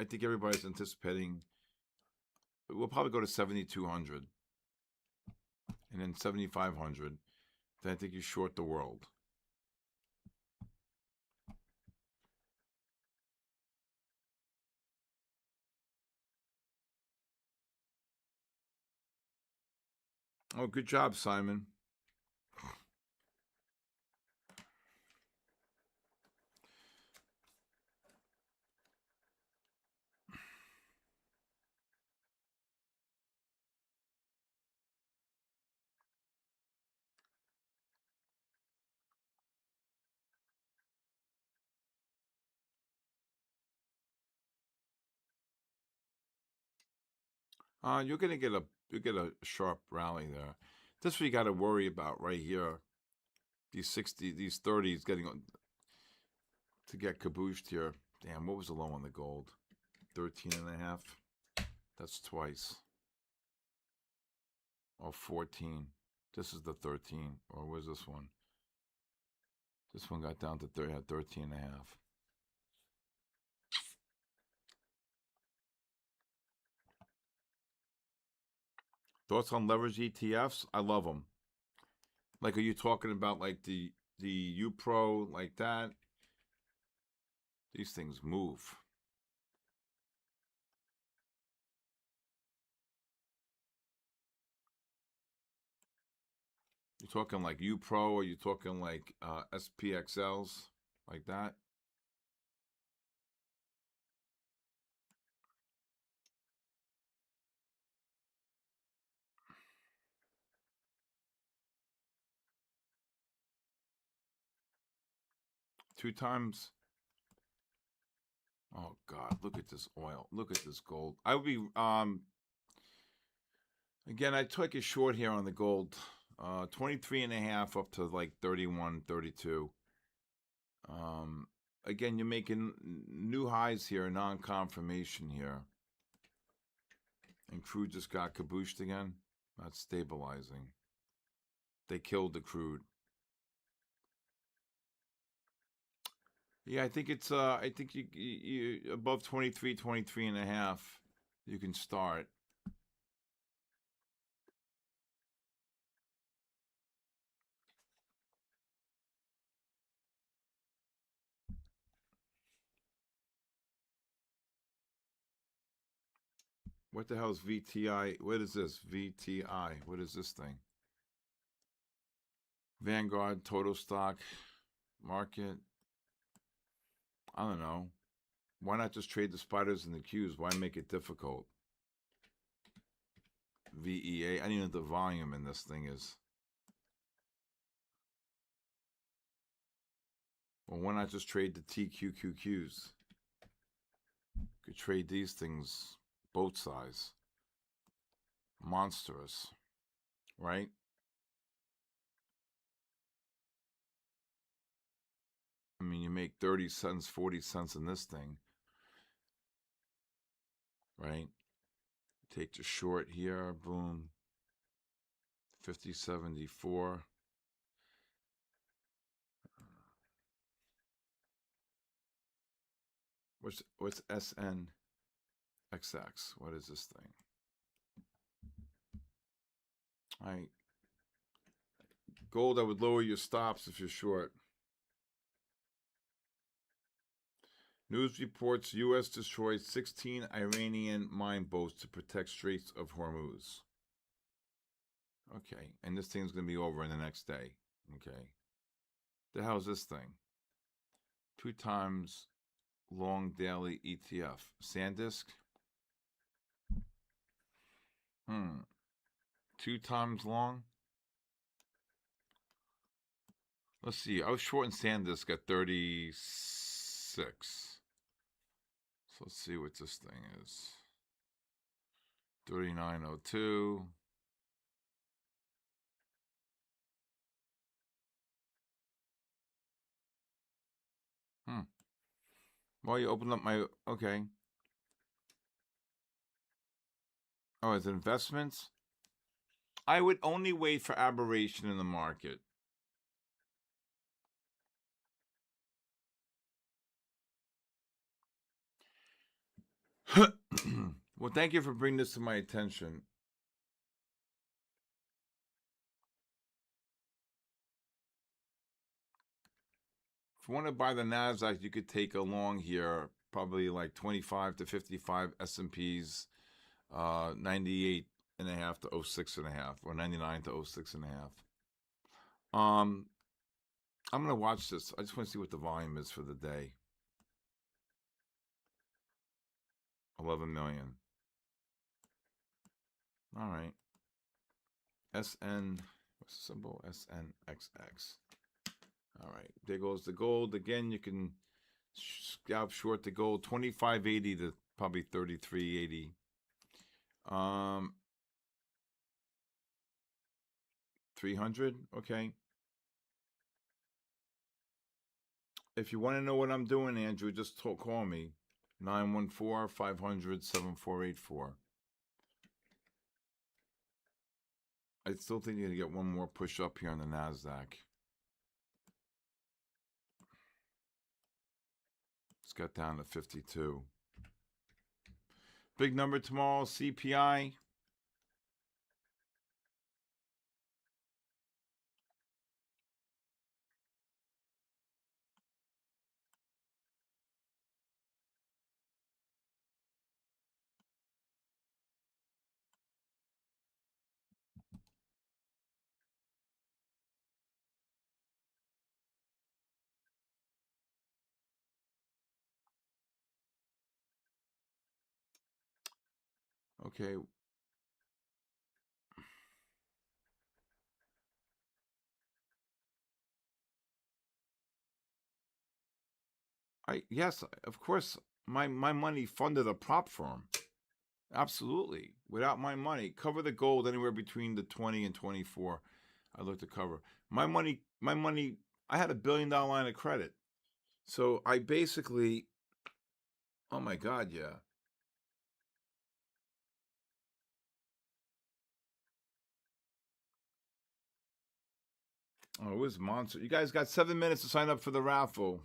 I think everybody's anticipating, we'll probably go to 7,200. And then 7,500. Then I think you short the world. Oh, good job, Simon. You're gonna get a sharp rally there. This what you got to worry about right here. These 30s getting to get cabooshed here. Damn, what was the low on the gold? 13.5. That's twice. Oh, 14. This is the 13. Or where's this one? This one got down to 13.5. Thoughts on leverage ETFs? I love them. Like, are you talking about like the UPRO like that? These things move. You talking like UPRO, or you talking like SPXLs like that? Two times. Oh God, look at this oil. Look at this gold. I would be again, I took a short here on the gold. 23.5 up to like 31, 32. Again, you're making new highs here, non-confirmation here. And crude just got cabooshed again. Not stabilizing. They killed the crude. Yeah, I think it's I think you above 23.5, you can start. What the hell is VTI? What is this? VTI. What is this thing? Vanguard, total stock, market. I don't know. Why not just trade the spiders and the Qs? Why make it difficult? VEA. I don't even know what the volume in this thing is. Well, why not just trade the TQQQs? Could trade these things both sides. Monstrous, right? I mean, you make 30 cents, 40 cents in this thing, right? Take the short here, boom. 50.74. What's SNXX? What is this thing? All right. Gold, I would lower your stops if you're short. News reports U.S. destroys 16 Iranian mine boats to protect Straits of Hormuz. Okay, and this thing's going to be over in the next day. Okay. The hell is this thing? 2 times long daily ETF. SanDisk? 2 times long? Let's see. I was short in SanDisk at 36. So let's see what this thing is. 39.02. Well, you open up my... Okay. Oh, it's investments? I would only wait for aberration in the market. Well, thank you for bringing this to my attention. If you want to buy the NASDAQ, you could take a long here, probably like 25 to 55 S&Ps, 98.5 to 06.5, or 99 to 06.5. I'm going to watch this. I just want to see what the volume is for the day. 11 million. All right. SN, what's the symbol? SNXX. All right. There goes the gold. Again, you can scalp short the gold. 25.80 to probably 33.80. Um, 300. Okay. If you want to know what I'm doing, Andrew, just call me. 914-500-7484. I still think you're going to get one more push up here on the NASDAQ. It's got down to 52. Big number tomorrow, CPI. Okay. Yes, of course, my money funded a prop firm. Absolutely. Without my money, cover the gold anywhere between the 20 and 24. I look to cover. My money, I had $1 billion line of credit. So I basically, oh my God, yeah. Oh, it was monster. You guys got 7 minutes to sign up for the raffle.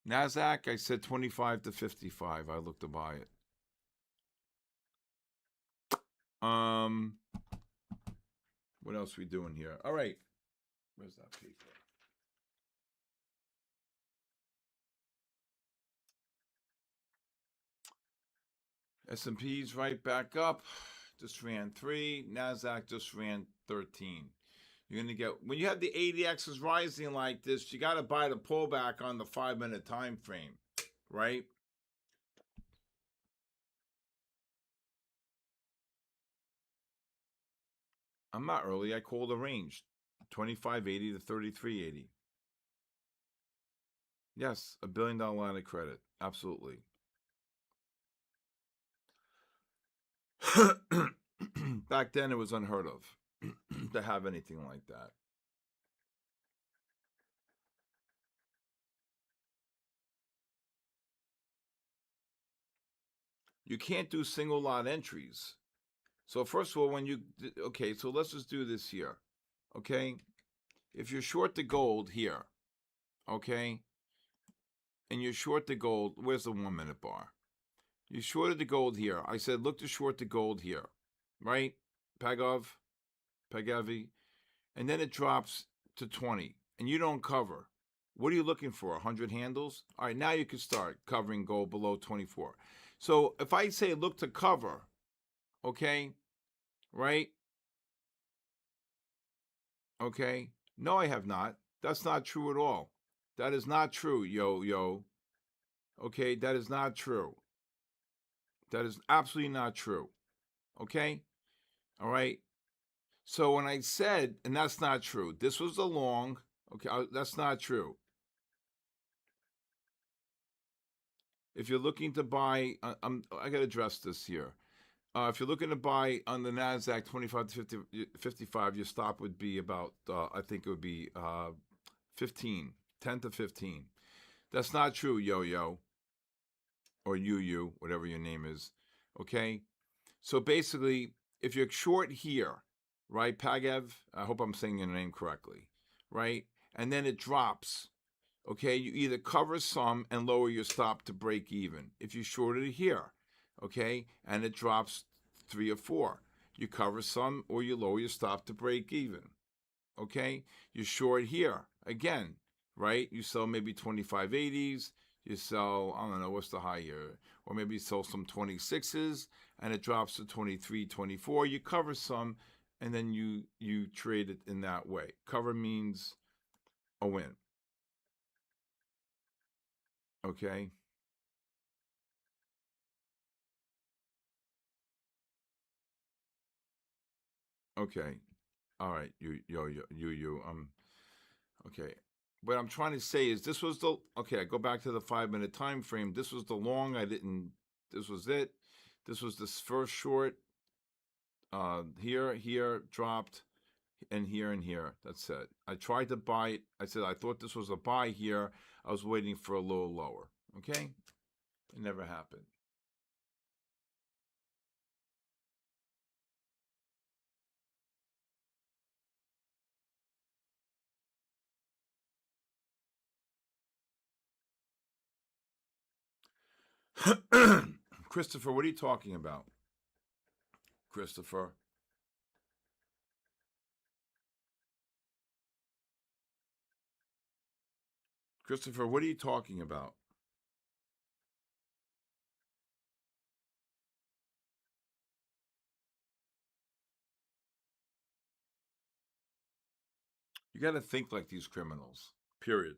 NASDAQ, I said 25 to 55. I look to buy it. Um, what else we doing here? All right. Where's that paper? S&P's right back up. Just ran 3. NASDAQ just ran 13. You're going to get, when you have the ADXs rising like this, you got to buy the pullback on the 5-minute time frame, right? I'm not early. I called a range, 25.80 to 33.80. Yes, $1 billion line of credit. Absolutely. Back then, it was unheard of to have anything like that. You can't do single lot entries. So first of all, okay, so let's just do this here. Okay, if you're short the gold here, okay, and you're short the gold, where's the 1-minute bar? You shorted the gold here. I said, look to short the gold here, right? Pagavi, and then it drops to 20, and you don't cover. What are you looking for? 100 handles? All right, now you can start covering gold below 24. So if I say look to cover, okay, right? Okay. No, I have not. That's not true at all. That is not true, yo. Okay, that is not true. That is absolutely not true. Okay? All right. So when I said, and that's not true, this was a long, okay, that's not true. If you're looking to buy, I got to address this here. If you're looking to buy on the NASDAQ 25 to 50, 55, your stop would be about, I think it would be 15, 10 to 15. That's not true, yo, or you, whatever your name is. Okay? So basically, if you're short here, right, Pagev, I hope I'm saying your name correctly, right? And then it drops, okay? You either cover some and lower your stop to break even. If you shorted it here, okay, and it drops 3 or 4, you cover some or you lower your stop to break even, okay? You're short here, again, right? You sell maybe 25.80s, you sell, I don't know, what's the high here? Or maybe you sell some 26s and it drops to 23, 24. You cover some and then you trade it in that way. Cover means a win. Okay? Okay. All right. You. Okay. What I'm trying to say is this was the okay. I go back to the 5 minute time frame. This was the long. I didn't. This was it. This was this first short. Here dropped, and here. That's it. I tried to buy it. I said I thought this was a buy here. I was waiting for a little lower. Okay, it never happened. Christopher, what are you talking about? Christopher. Christopher, what are you talking about? You got to think like these criminals. Period.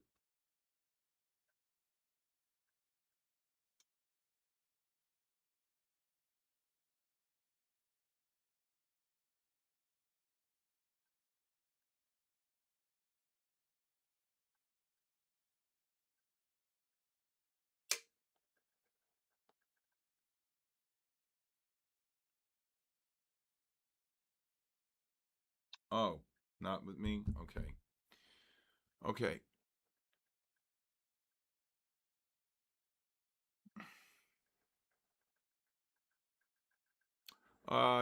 Oh, not with me? Okay. Okay.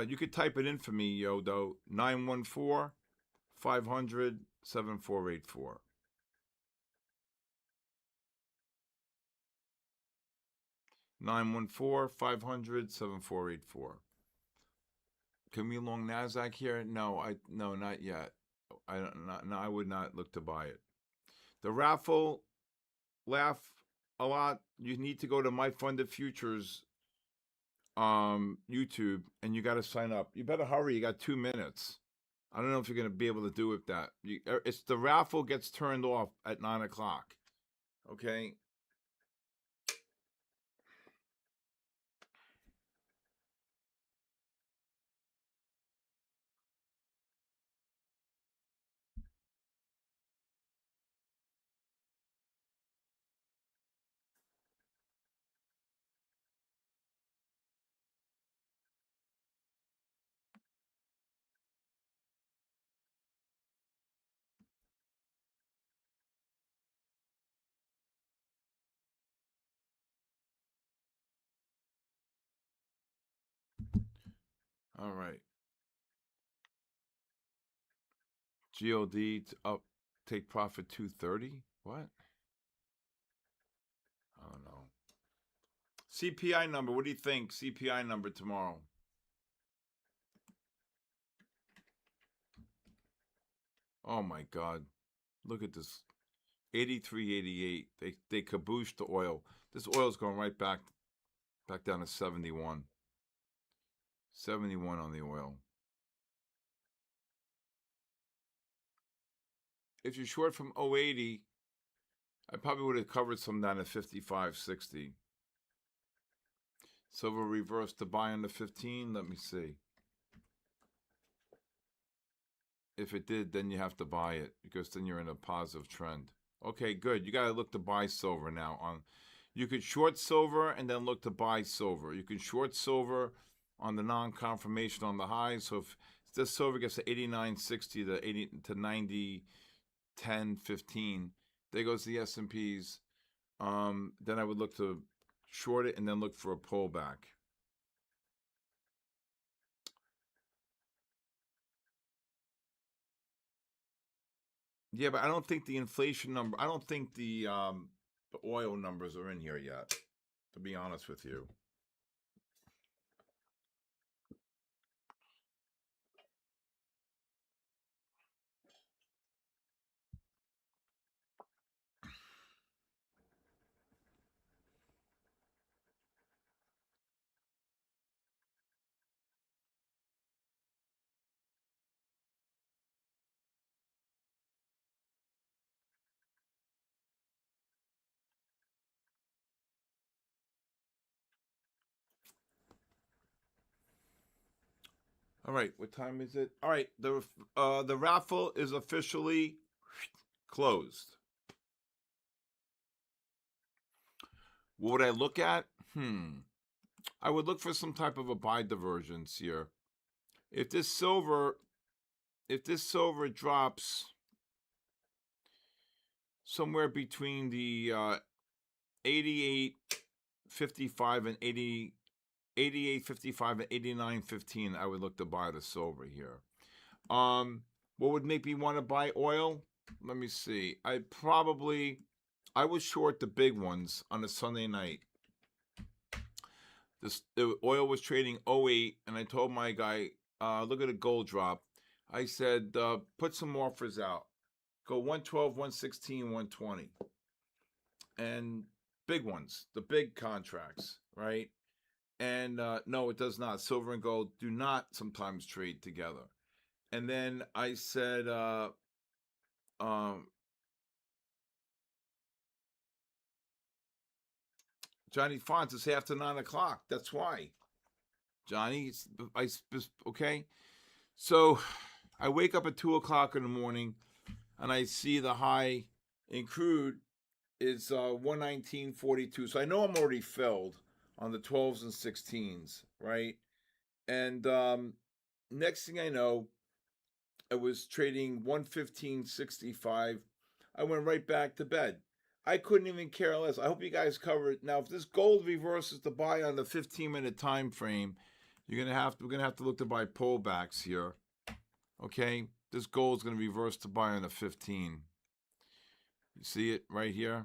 You could type it in for me, yo, though. 914 500 7484. 914 500 7484. Can we long Nasdaq here? No, not yet. I don't not no, I would not look to buy it. The raffle laugh a lot. You need to go to My Funded Futures YouTube, and you got to sign up. You better hurry. You got 2 minutes. I don't know if you're going to be able to do it. That it's the raffle gets turned off at 9 o'clock. Okay. All right. Up, take profit 230. What? I don't know. CPI number. What do you think? CPI number tomorrow. Oh my God! Look at this. 83.88. They cabooshed the oil. This oil's going right back down to 71. 71 on the oil. If you're short from 080, I probably would have covered some down at 55.60. Silver reversed to buy on the 15. Let me see. If it did, then you have to buy it because then you're in a positive trend. Okay, good. You got to look to buy silver now. You could short silver and then look to buy silver. You can short silver on the non-confirmation on the high. So if this silver gets to 89.60 to 80 to 90, 10, 15, there goes the S&Ps. Then I would look to short it and then look for a pullback. Yeah, but I don't think the inflation number. I don't think the oil numbers are in here yet. To be honest with you. All right, what time is it? All right, the raffle is officially closed. What would I look at? I would look for some type of a buy divergence here. If this silver drops somewhere between the 88.55 and 88.55 and 89.15, I would look to buy the silver here. What would make me want to buy oil? Let me see. I was short the big ones on a Sunday night. The oil was trading 08, and I told my guy, look at the gold drop. I said, put some offers out. Go 112, 116, 120. And big ones, the big contracts, right? And no, it does not. Silver and gold do not sometimes trade together. And then I said, Johnny Fonts, it's after 9 o'clock. That's why. Johnny, okay. So I wake up at 2 o'clock in the morning and I see the high in crude is 119.42. So I know I'm already filled on the 12s and 16s, right? And next thing I know, I was trading 115.65. I went right back to bed. I couldn't even care less. I hope you guys cover it. Now, if this gold reverses to buy on the 15-minute time frame, we're gonna have to look to buy pullbacks here. Okay, this gold's gonna reverse to buy on the 15. You see it right here?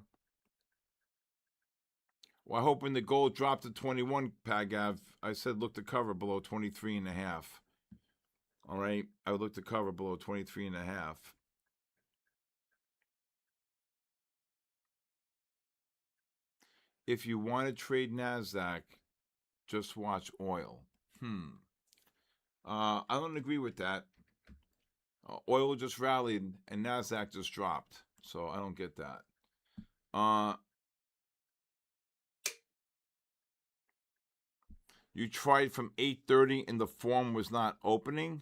Well, I hope when the gold dropped to 21, Pagav, I said look to cover below 23.5. All right, I would look to cover below 23.5. If you want to trade NASDAQ, just watch oil. I don't agree with that. Oil just rallied and NASDAQ just dropped. So I don't get that. You tried from 8:30 and the form was not opening.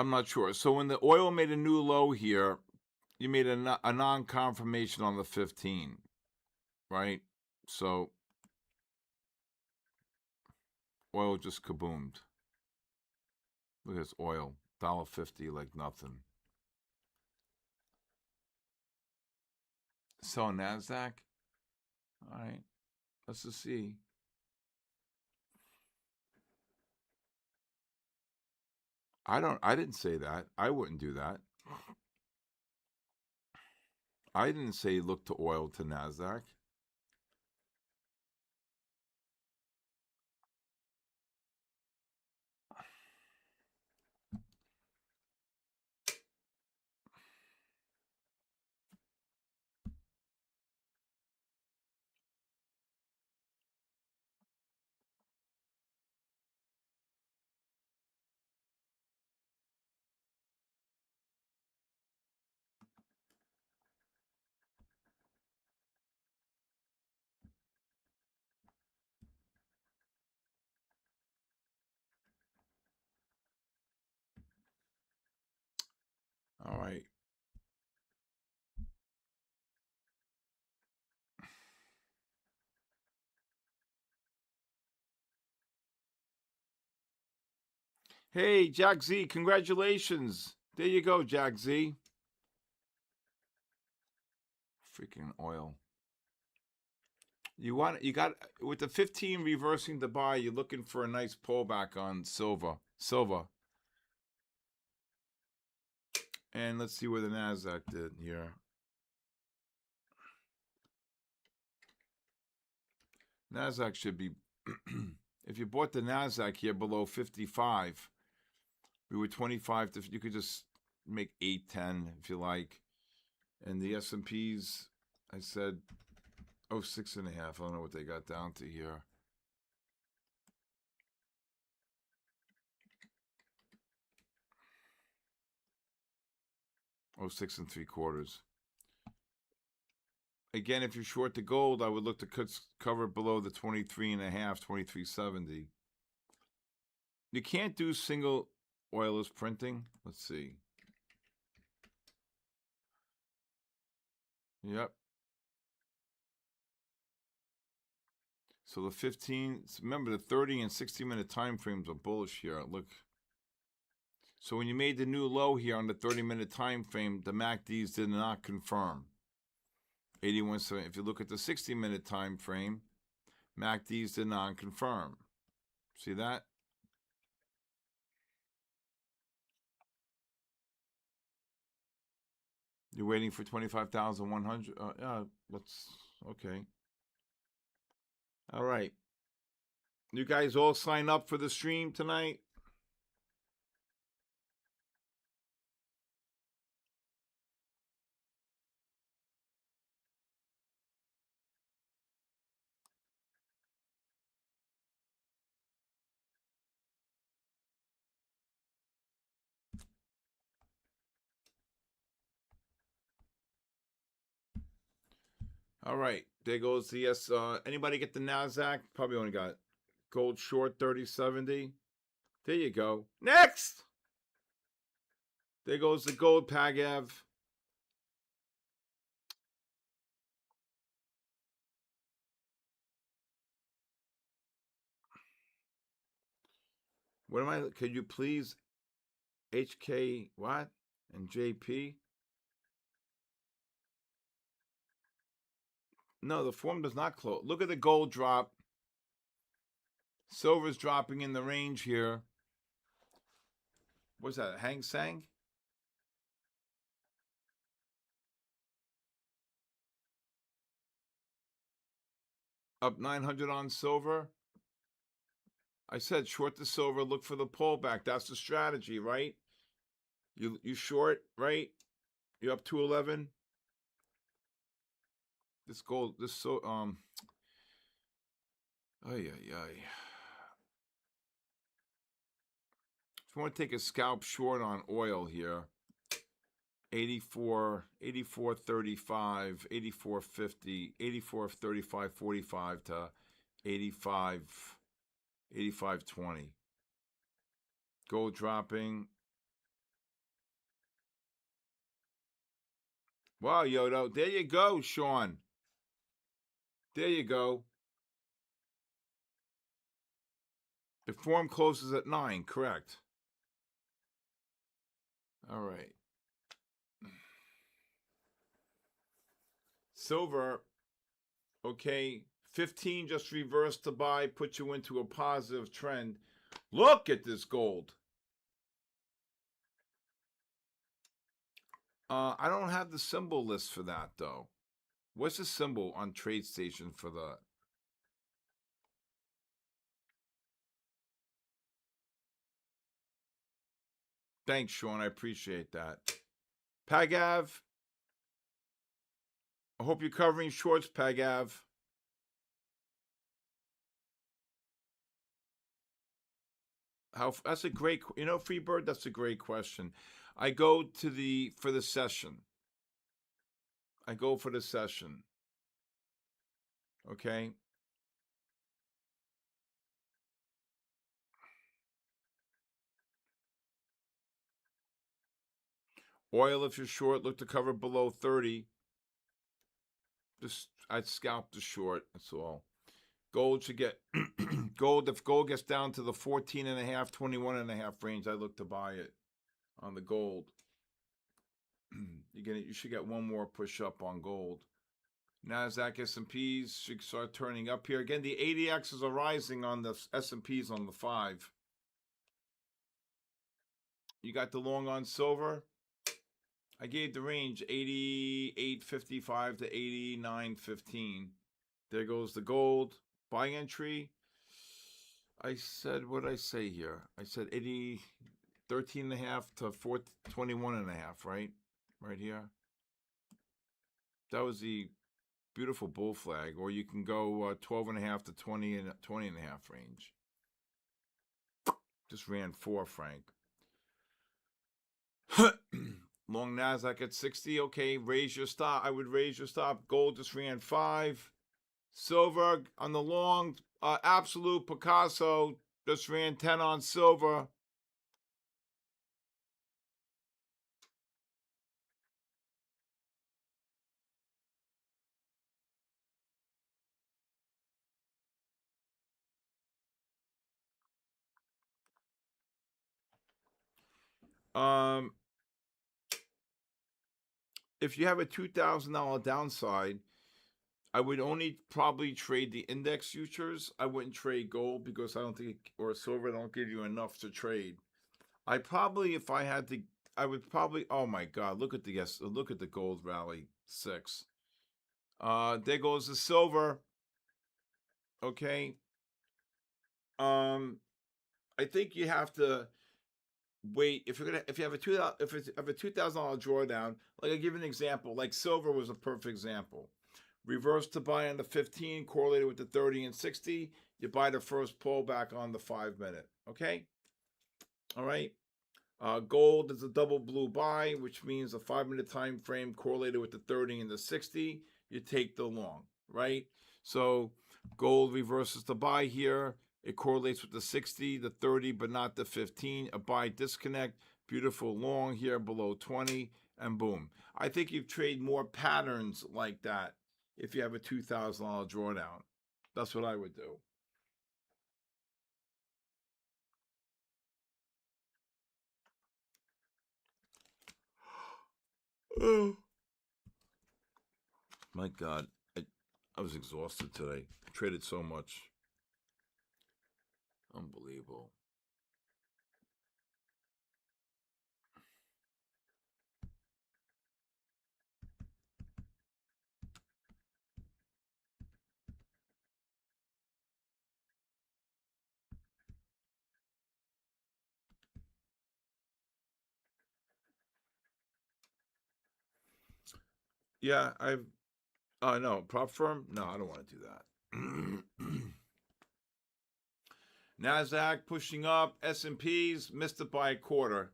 I'm not sure. So when the oil made a new low here, you made a non-confirmation on the 15, right? So oil just kaboomed. Look at this oil, $1.50 like nothing. Sell NASDAQ. All right, let's just see. I didn't say that. I wouldn't do that. I didn't say look to oil to NASDAQ. All right. Hey, Jack Z, congratulations. There you go, Jack Z. Freaking oil. You got with the 15 reversing the buy, you're looking for a nice pullback on silver. And let's see where the NASDAQ did here. NASDAQ should be, if you bought the NASDAQ here below 55, we were 25, you could just make 810 if you like. And the S&Ps, I said, 6.5. I don't know what they got down to here. Oh, 6.75. Again, if you're short the gold, I would look to cover below the 23.5, 23.70. You can't do single oil as printing. Let's see. Yep. So the 15, remember the 30 and 60-minute time frames are bullish here. Look. So when you made the new low here on the 30-minute time frame, the MACDs did not confirm. 81.7. If you look at the 60-minute time frame, MACDs did not confirm. See that? You're waiting for 25,100. Yeah, that's okay. All right. You guys all sign up for the stream tonight? All right. There goes the yes. Anybody get the NASDAQ? Probably only got gold short 3070. There you go. Next. There goes the gold PAGAV. What am I? Could you please HK what? And JP? No, the form does not close. Look at the gold drop. Silver's dropping in the range here. What's that? Hang Sang? Up 900 on silver. I said short the silver, look for the pullback. That's the strategy, right? You short, right? You're up 211. This gold, this so If you want to take a scalp short on oil here, 84, 84.35, 84.50, 84.35.45 to 85, 85.20. Gold dropping. Wow, Yodo. There you go, Sean. There you go. The form closes at 9, correct. All right. Silver, okay. 15 just reversed to buy, put you into a positive trend. Look at this gold. I don't have the symbol list for that, though. What's the symbol on TradeStation for the... Thanks, Sean. I appreciate that. PAGAV. I hope you're covering shorts, PAGAV. That's a great, Freebird, that's a great question. I go to for the session. I go for the session. Okay. Oil, if you're short, look to cover below 30. I'd scalp the short. That's all. Gold should get gold. If gold gets down to the 14.5, 21.5 range, I look to buy it on the gold. You should get one more push up on gold. NASDAQ S&Ps should start turning up here. Again, the ADXs are rising on the S&Ps on the 5. You got the long on silver. I gave the range 88.55 to 89.15. There goes the gold. Buy entry. I said, what did I say here? I said 13.5 to 21.5, right? Right here. That was the beautiful bull flag. Or you can go 12.5 to 20.5 range. Just ran 4, Frank. Long NASDAQ at 60. Okay, raise your stop. I would raise your stop. Gold just ran 5. Silver on the long. Absolute Picasso just ran 10 on silver. Um, if you have a $2,000 downside, I would only probably trade the index futures. I wouldn't trade gold because I don't think or silver don't give you enough to trade. I probably, if I had to, I would probably. Oh my God! Look at the gold rally 6. There goes the silver. Okay. Um, I think you have to wait if you have a $2,000 drawdown. Like I give you an example. Like silver was a perfect example. Reverse to buy on the 15, correlated with the 30 and 60. You buy the first pullback on the 5 minute. Okay. All right. Gold is a double blue buy, which means a 5 minute time frame correlated with the 30 and the 60. You take the long, right? So gold reverses the buy here. It correlates with the 60, the 30, but not the 15. A buy disconnect. Beautiful long here below 20, and boom. I think you trade more patterns like that if you have a $2,000 drawdown. That's what I would do. Oh, my God. I was exhausted today. I traded so much. Unbelievable. Yeah, I've. No, prop firm? No, I don't want to do that. Nasdaq pushing up. S&Ps missed it by a quarter.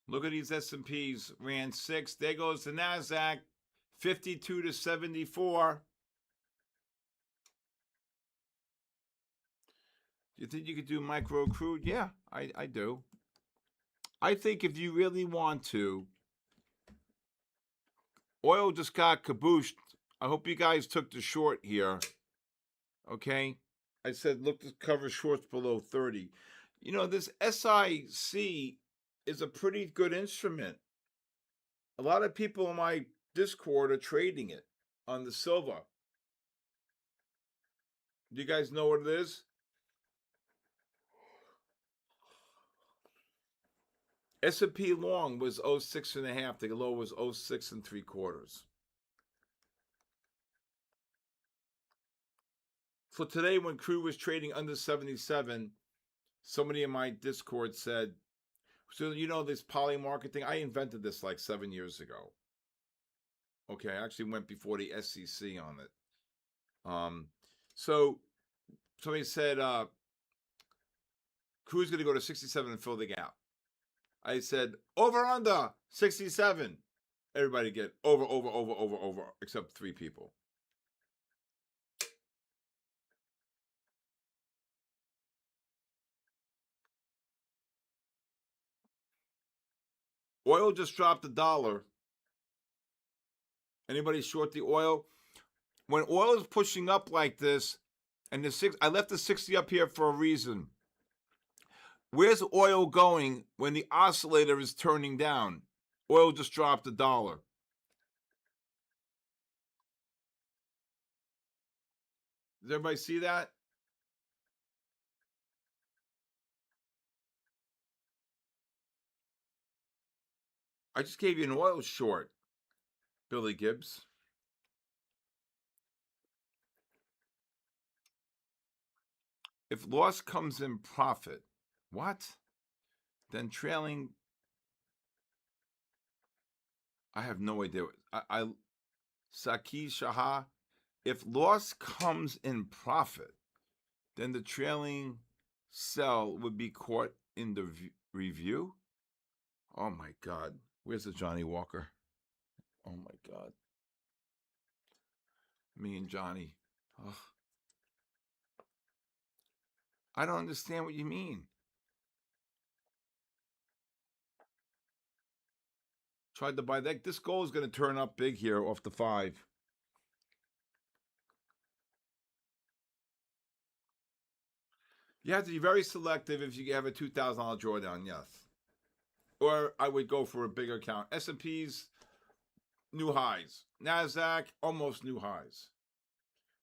Look at these S&Ps. Ran 6. There goes the Nasdaq. 52 to 74. Do you think you could do micro crude? Yeah, I do. I think if you really want to, oil just got kabooshed. I hope you guys took the short here. Okay. I said look to cover shorts below 30. You know, this SIC is a pretty good instrument. A lot of people in my Discord are trading it on the silver. Do you guys know what it is? S&P long was 06.5. The low was 06 3/4. So today, when crude was trading under 77, somebody in my Discord said, "So you know this poly market thing? I invented this like 7 years ago." Okay, I actually went before the SEC on it. So somebody said, "Crude's going to go to 67 and fill the gap." I said, "Over under 67." Everybody get over, except 3 people. Oil just dropped $1. Anybody short the oil? When oil is pushing up like this, and I left the 60 up here for a reason. Where's oil going when the oscillator is turning down? Oil just dropped $1. Does everybody see that? I just gave you an oil short, Billy Gibbs. If loss comes in profit, what? Then trailing. I have no idea. I Saki Shaha. If loss comes in profit, then the trailing sell would be caught in the review. Oh my God. Where's the Johnny Walker? Oh my God. Me and Johnny. Ugh. I don't understand what you mean. Tried to buy that. This gold is going to turn up big here off the 5. You have to be very selective if you have a $2,000 drawdown, yes. Or I would go for a bigger account. S&P's new highs. NASDAQ almost new highs.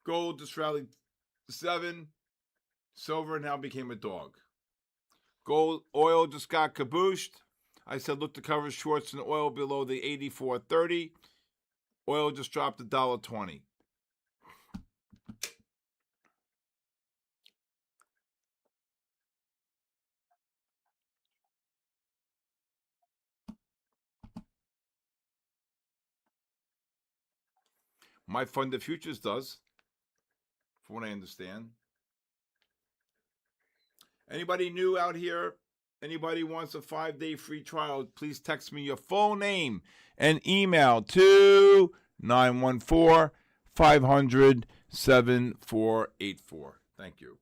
Gold just rallied 7. Silver now became a dog. Gold, oil just got kabooshed. I said look to cover shorts in oil below the 84.30. Oil just dropped $1.20. My fund of futures does, from what I understand. Anybody new out here? Anybody wants a 5-day free trial? Please text me your full name and email to 914-500-7484. Thank you.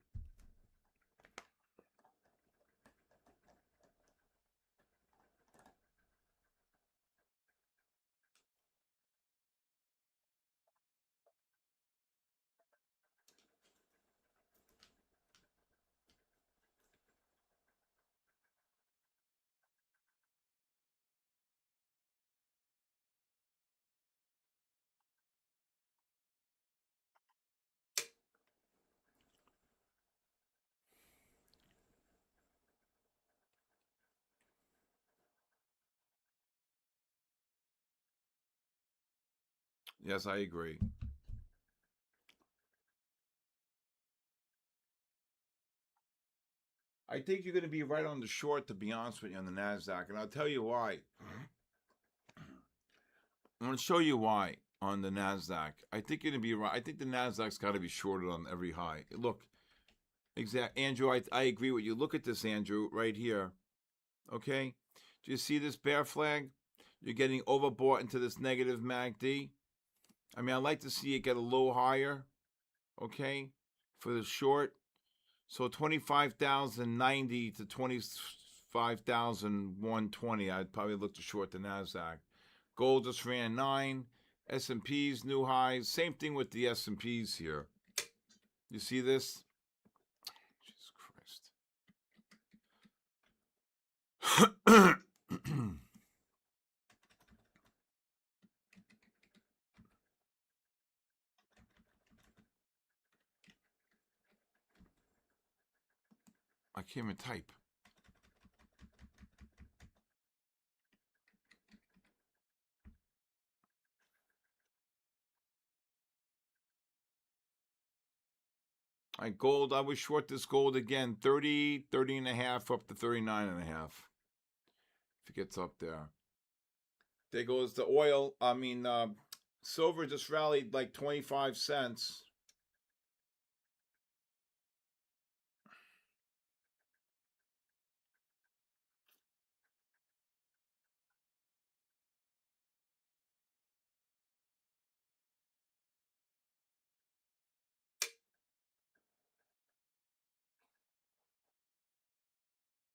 Yes, I agree. I think you're going to be right on the short, to be honest with you, on the NASDAQ. And I'll tell you why. I'm going to show you why on the NASDAQ. I think you're going to be right. I think the NASDAQ's got to be shorted on every high. Look, Andrew, I agree with you. Look at this, Andrew, right here. Okay? Do you see this bear flag? You're getting overbought into this negative MACD. I mean, I'd like to see it get a little higher, okay, for the short. So 25,090 to 25,120. I'd probably look to short the NASDAQ. Gold just ran 9. S&P's new highs. Same thing with the S&P's here. You see this? Jesus Christ. I can't even type. All right, gold, I would short this gold again. 30, 30 and a half up to 39 and a half. If it gets up there. There goes the oil. Silver just rallied like 25 cents.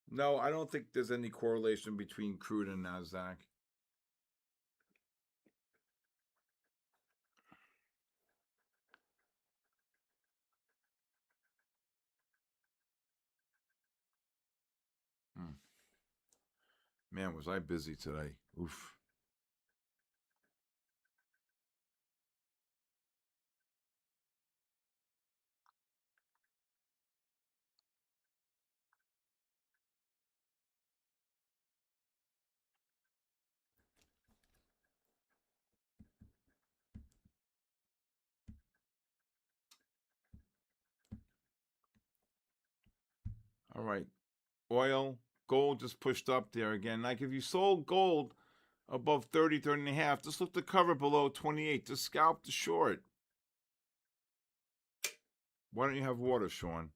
No, I don't think there's any correlation between crude and NASDAQ. Man, was I busy today. Oof. All right. Oil, gold just pushed up there again. Like if you sold gold, above 30, 30 and a half. Just look to cover below 28. Just scalp the short. Why don't you have water, Sean?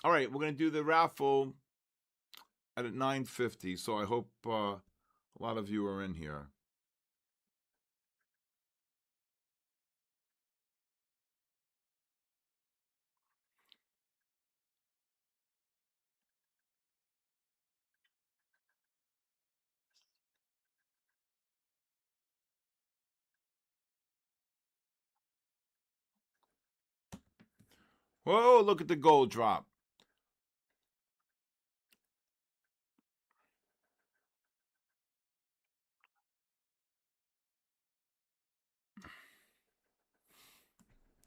All right, we're going to do the raffle at 9:50, so I hope a lot of you are in here. Whoa, look at the gold drop.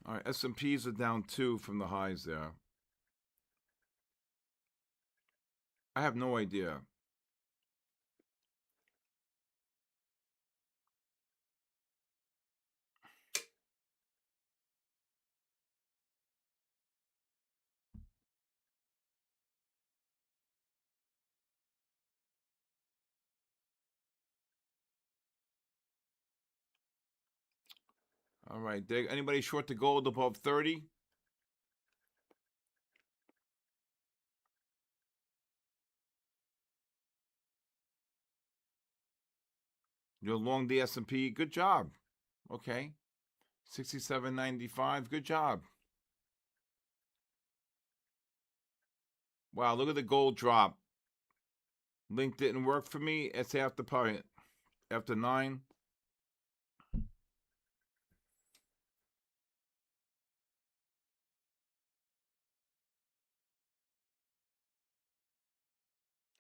All right, S&Ps are down 2 from the highs there. I have no idea. All right, anybody short the gold above 30? You're long the S&P. Good job. Okay. 67.95. Good job. Wow, look at the gold drop. Link didn't work for me. It's after 9.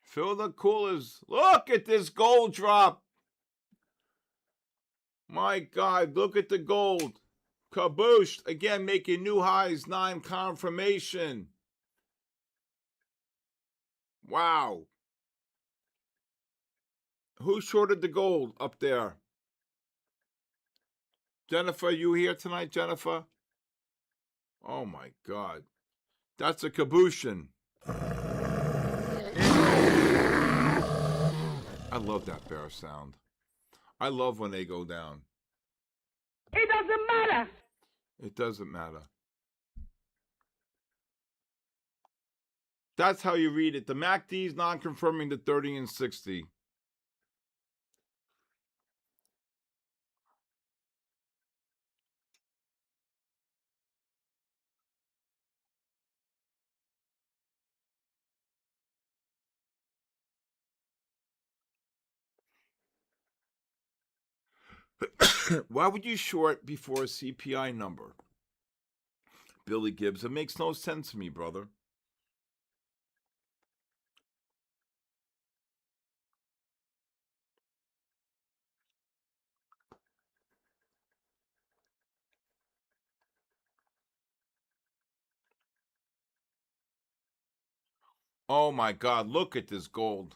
Fill the coolers. Look at this gold drop. My God, look at the gold. Kaboosh. Again, making new highs. 9 confirmation. Wow. Who shorted the gold up there? Jennifer, you here tonight, Jennifer? Oh my God. That's a cabooshin. I love that bear sound. I love when they go down. It doesn't matter. It doesn't matter. That's how you read it. The MACD is non-confirming the 30 and 60. Why would you short before a CPI number? Billy Gibbs, it makes no sense to me, brother. Oh my God, look at this gold.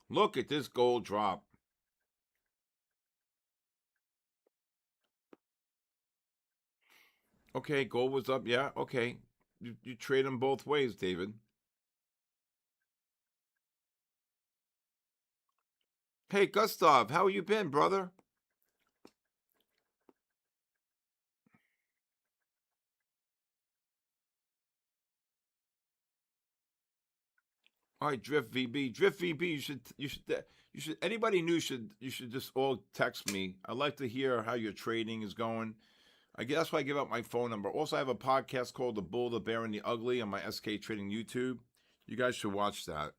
Look at this gold drop. Okay, gold was up. Yeah, okay. You trade them both ways, David. Hey, Gustav, how you been, brother? All right, Drift VB. Drift VB, you should anybody new you should just all text me. I'd like to hear how your trading is going. I guess that's why I give out my phone number. Also, I have a podcast called The Bull, the Bear, and the Ugly on my SK Trading YouTube. You guys should watch that.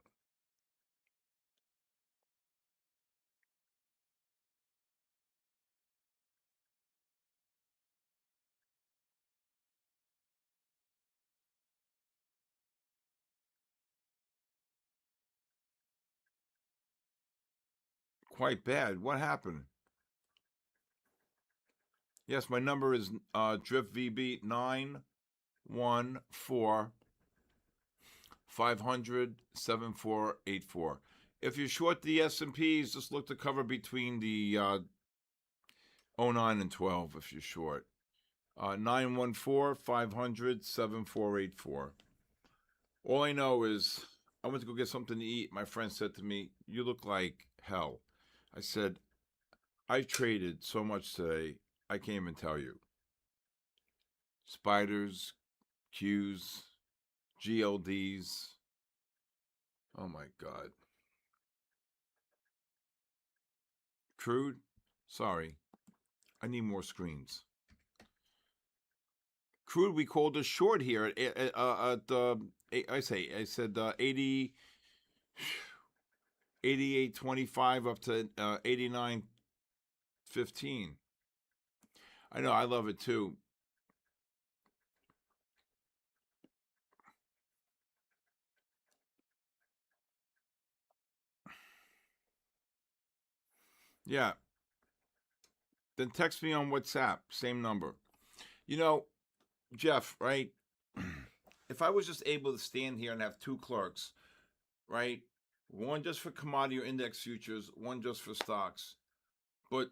Quite bad. What happened? Yes, my number is Drift VB 914 500 7484. If you're short the S&Ps, just look to cover between the 09 and 12 if you're short. 914 500 7484. All I know is I went to go get something to eat. My friend said to me, "You look like hell." I said, "I traded so much today, I can't even tell you. Spiders, Qs, GLDs. Oh my God. Crude? Sorry. I need more screens. Crude, we called a short here I said 80, 88.25 up to 89.15. I know, I love it too. Yeah. Then text me on WhatsApp, same number. You know, Jeff, right? If I was just able to stand here and have two clerks, right? One just for commodity or index futures, one just for stocks. But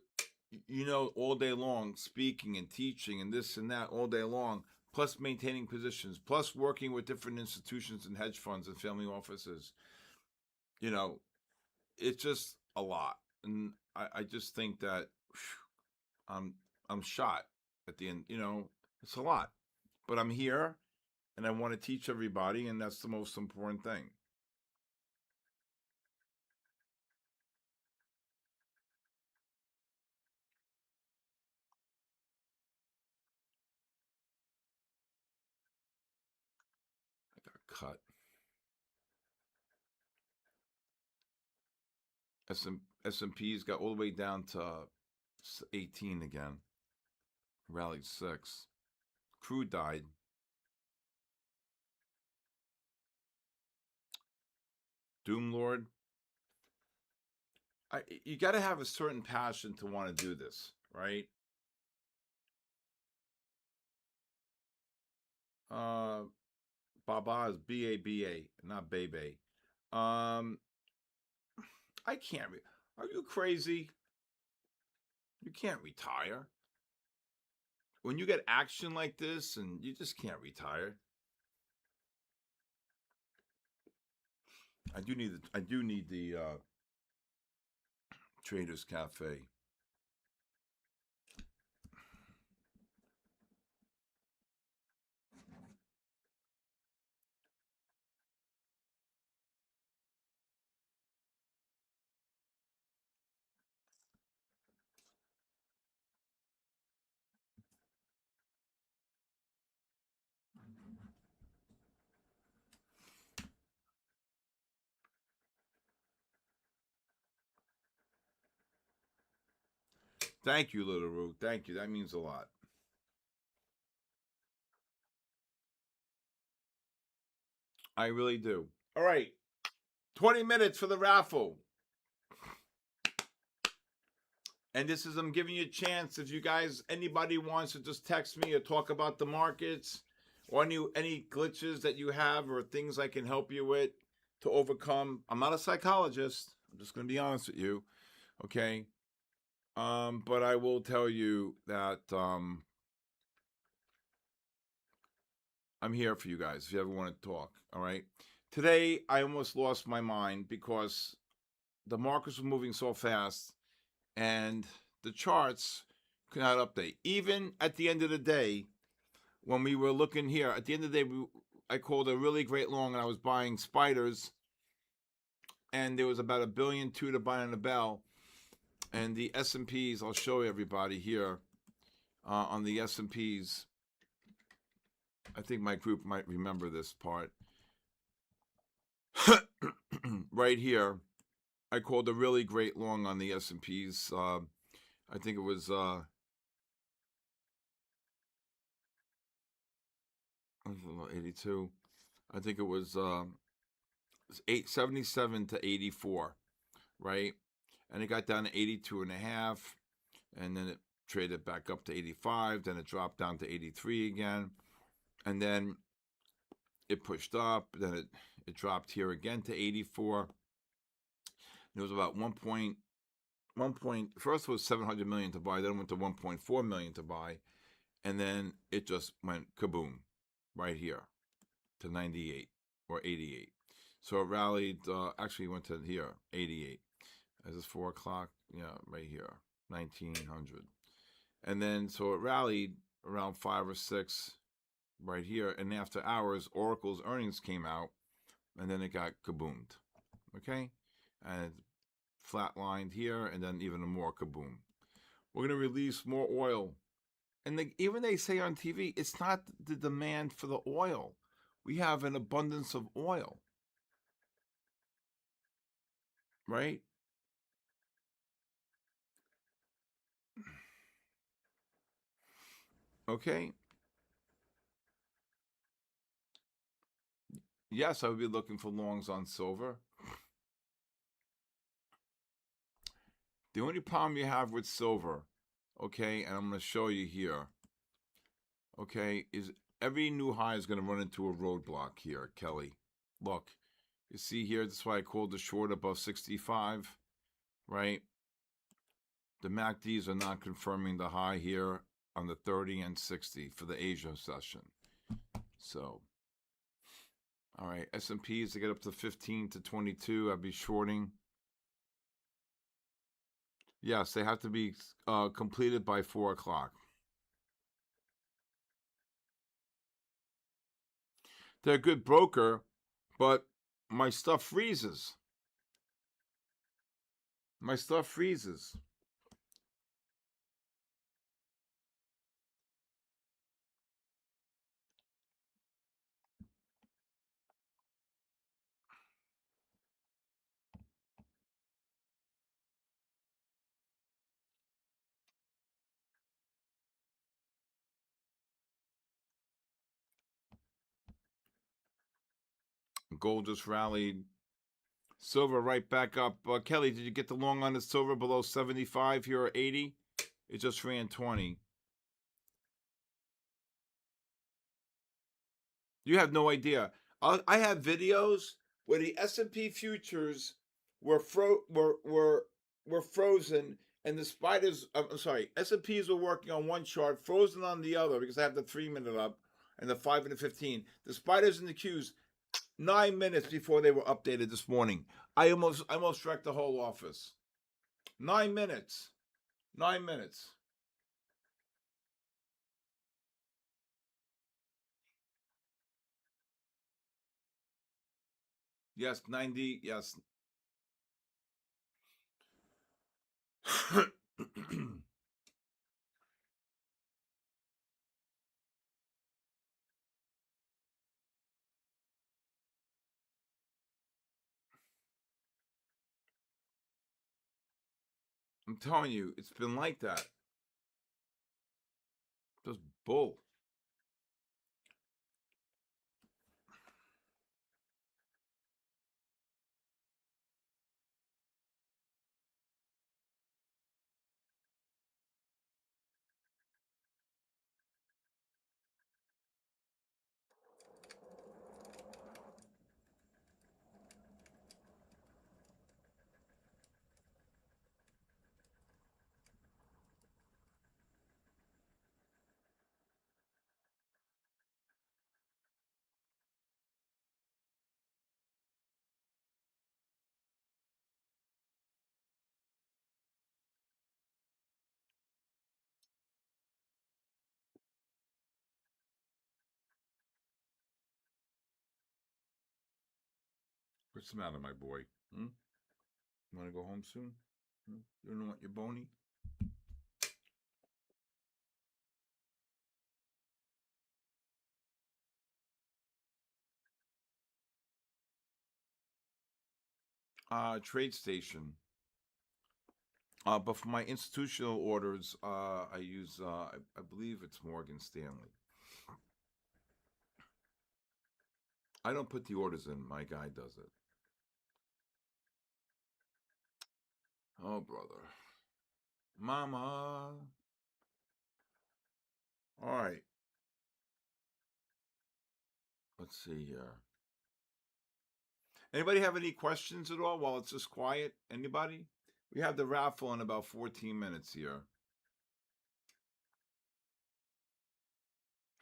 all day long, speaking and teaching and this and that all day long, plus maintaining positions, plus working with different institutions and hedge funds and family offices. You know, it's just a lot. And I just think that I'm shot at the end. It's a lot. But I'm here and I want to teach everybody, and that's the most important thing. I got cut. S&P's got all the way down to 18 again. Rallied 6. Crude died. Doomlord. You got to have a certain passion to want to do this, right? Baba is BABA, not Bebe. I can't. Are you crazy? You can't retire. When you get action like this, and you just can't retire. I do need the Traders Cafe. Thank you, Little Roo. Thank you. That means a lot. I really do. All right. 20 minutes for the raffle. And this is, I'm giving you a chance. If you guys, anybody wants to just text me or talk about the markets or any glitches that you have or things I can help you with to overcome. I'm not a psychologist. I'm just going to be honest with you. Okay. But I will tell you that I'm here for you guys if you ever want to talk. All right. Today, I almost lost my mind because the markets were moving so fast and the charts could not update. Even at the end of the day, when we were looking here, at the end of the day, I called a really great long and I was buying spiders and there was about $1.2 billion to buy on the bell. And the S&Ps, I'll show everybody here on the S&Ps. I think my group might remember this part. Right here, I called a really great long on the S&Ps. I think it was 82. I think it was 877 to 84, right? And it got down to 82.5, and then it traded back up to 85. Then it dropped down to 83 again, and then it pushed up. Then it dropped here again to 84. It was about 1. First it was 700 million to buy, then it went to 1.4 million to buy, and then it just went kaboom right here to 98 or 88. So it rallied, actually went to here, 88. As it's 4 o'clock, yeah, right here, 1900. And then, so it rallied around 5 or 6 right here. And after hours, Oracle's earnings came out, and then it got kaboomed. Okay? And flatlined here, and then even more kaboom. We're going to release more oil. And even they say on TV, it's not the demand for the oil. We have an abundance of oil. Right? Okay? Yes, I would be looking for longs on silver. The only problem you have with silver, okay, and I'm going to show you here, okay, is every new high is going to run into a roadblock here, Kelly. Look, you see here, that's why I called the short above 65, right? The MACDs are not confirming the high here on the 30 and 60 for the Asia session. So, all right, S&Ps to get up to 15 to 22, I'd be shorting. Yes, they have to be completed by 4 o'clock. They're a good broker, but my stuff freezes. My stuff freezes. Gold just rallied. Silver right back up. Kelly, did you get the long on the silver below 75 here or 80? It just ran 20. You have no idea. I have videos where the S&P futures were frozen, and the spiders. I'm sorry, S&Ps were working on one chart, frozen on the other because I have the 3-minute up and the 5 and the 15. The spiders and the Qs 9 minutes before they were updated this morning. I almost wrecked the whole office. 9 minutes. 9 minutes. Yes, 90. Yes. I'm telling you, it's been like that. Just bull. What's the matter, my boy? Hmm? You want to go home soon? Hmm? You don't want your bony? Trade station. But for my institutional orders, I use, I believe it's Morgan Stanley. I don't put the orders in. My guy does it. Oh, brother. Mama. All right. Let's see here. Anybody have any questions at all while it's just quiet? Anybody? We have the raffle in about 14 minutes here.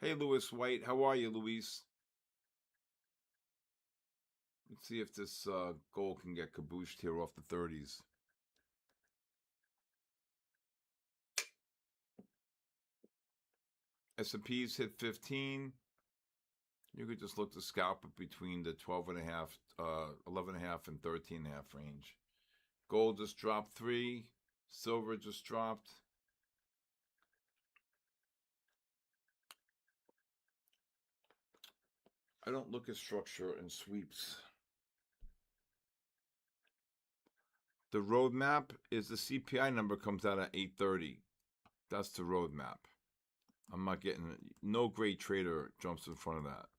Hey, Louis White. How are you, Luis? Let's see if this gold can get kabooshed here off the 30s. S&P's hit 15. You could just look to scalp it between the 12.5, 11.5, and 13.5 range. Gold just dropped 3. Silver just dropped. I don't look at structure and sweeps. The roadmap is the CPI number comes out at 8:30. That's the roadmap. I'm not getting it. No great trader jumps in front of that.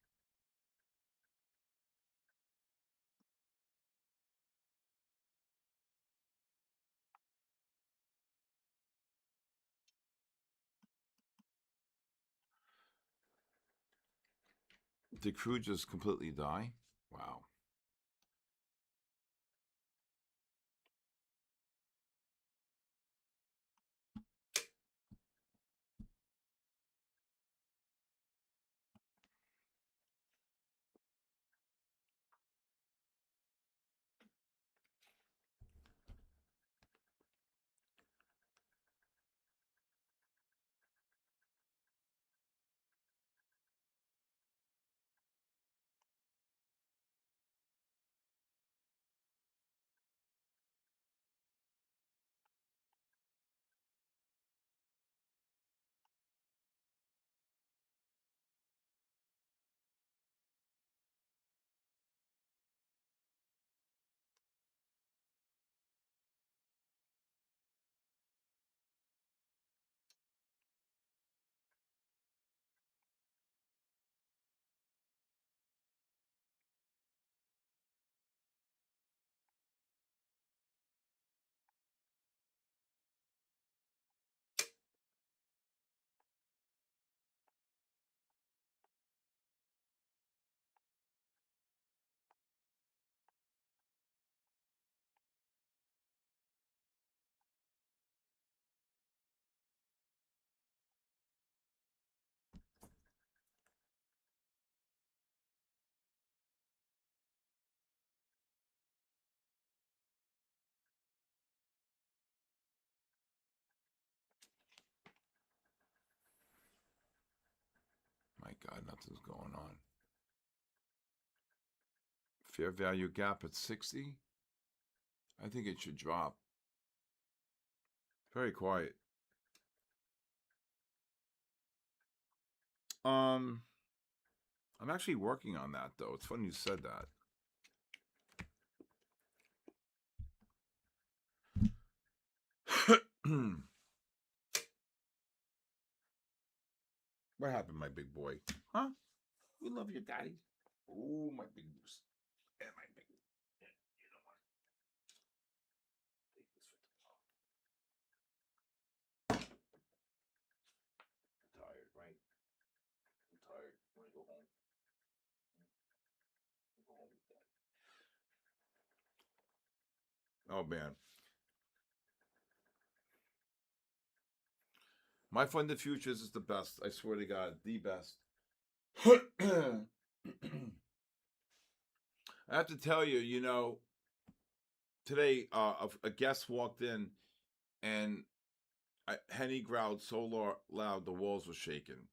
Did crude just completely die? Wow. My God, nothing's going on. Fair value gap at 60. I think it should drop. Very quiet. I'm actually working on that though. It's funny you said that. What happened, my big boy? Huh? We love your daddy. Oh, my big goose. Yeah, my big. Yeah, you know what? Take this for tomorrow. I'm tired, right? I'm tired. Want to go home? Go home with daddy. Oh man. My funded futures is the best. I swear to God, the best. I have to tell you, today a guest walked in and Henny growled so loud the walls were shaking.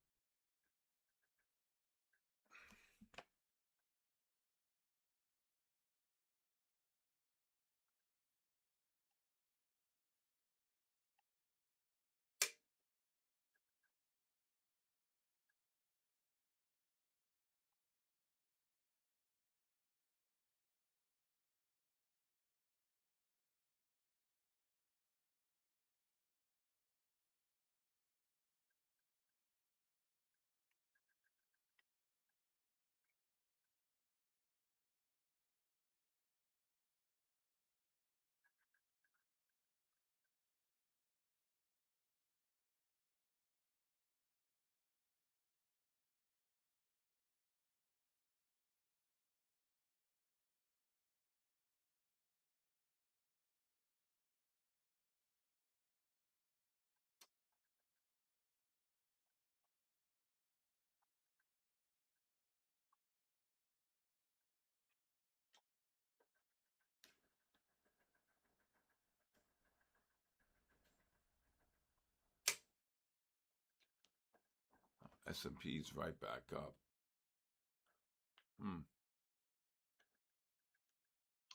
S&P's right back up.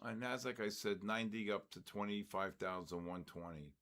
And Nasdaq, I said 90 up to 25,120.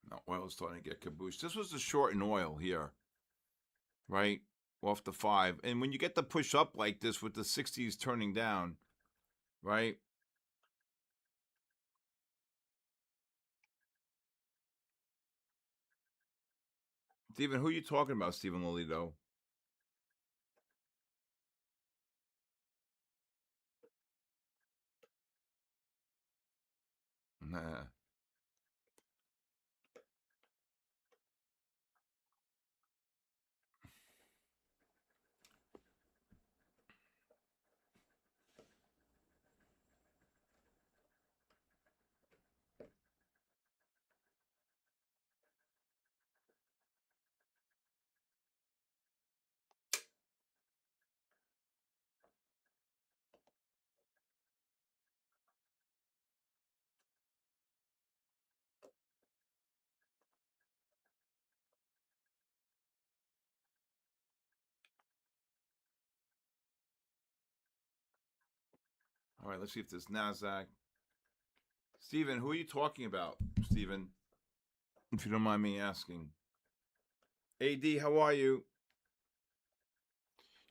Now oil's starting to get caboose. This was a short in oil here, right? Off the 5. And when you get the push up like this with the 60s turning down, right? Stephen, who are you talking about, Stephen Lolito? Nah. All right, let's see if this NASDAQ. Stephen, who are you talking about, Stephen? If you don't mind me asking. AD, how are you?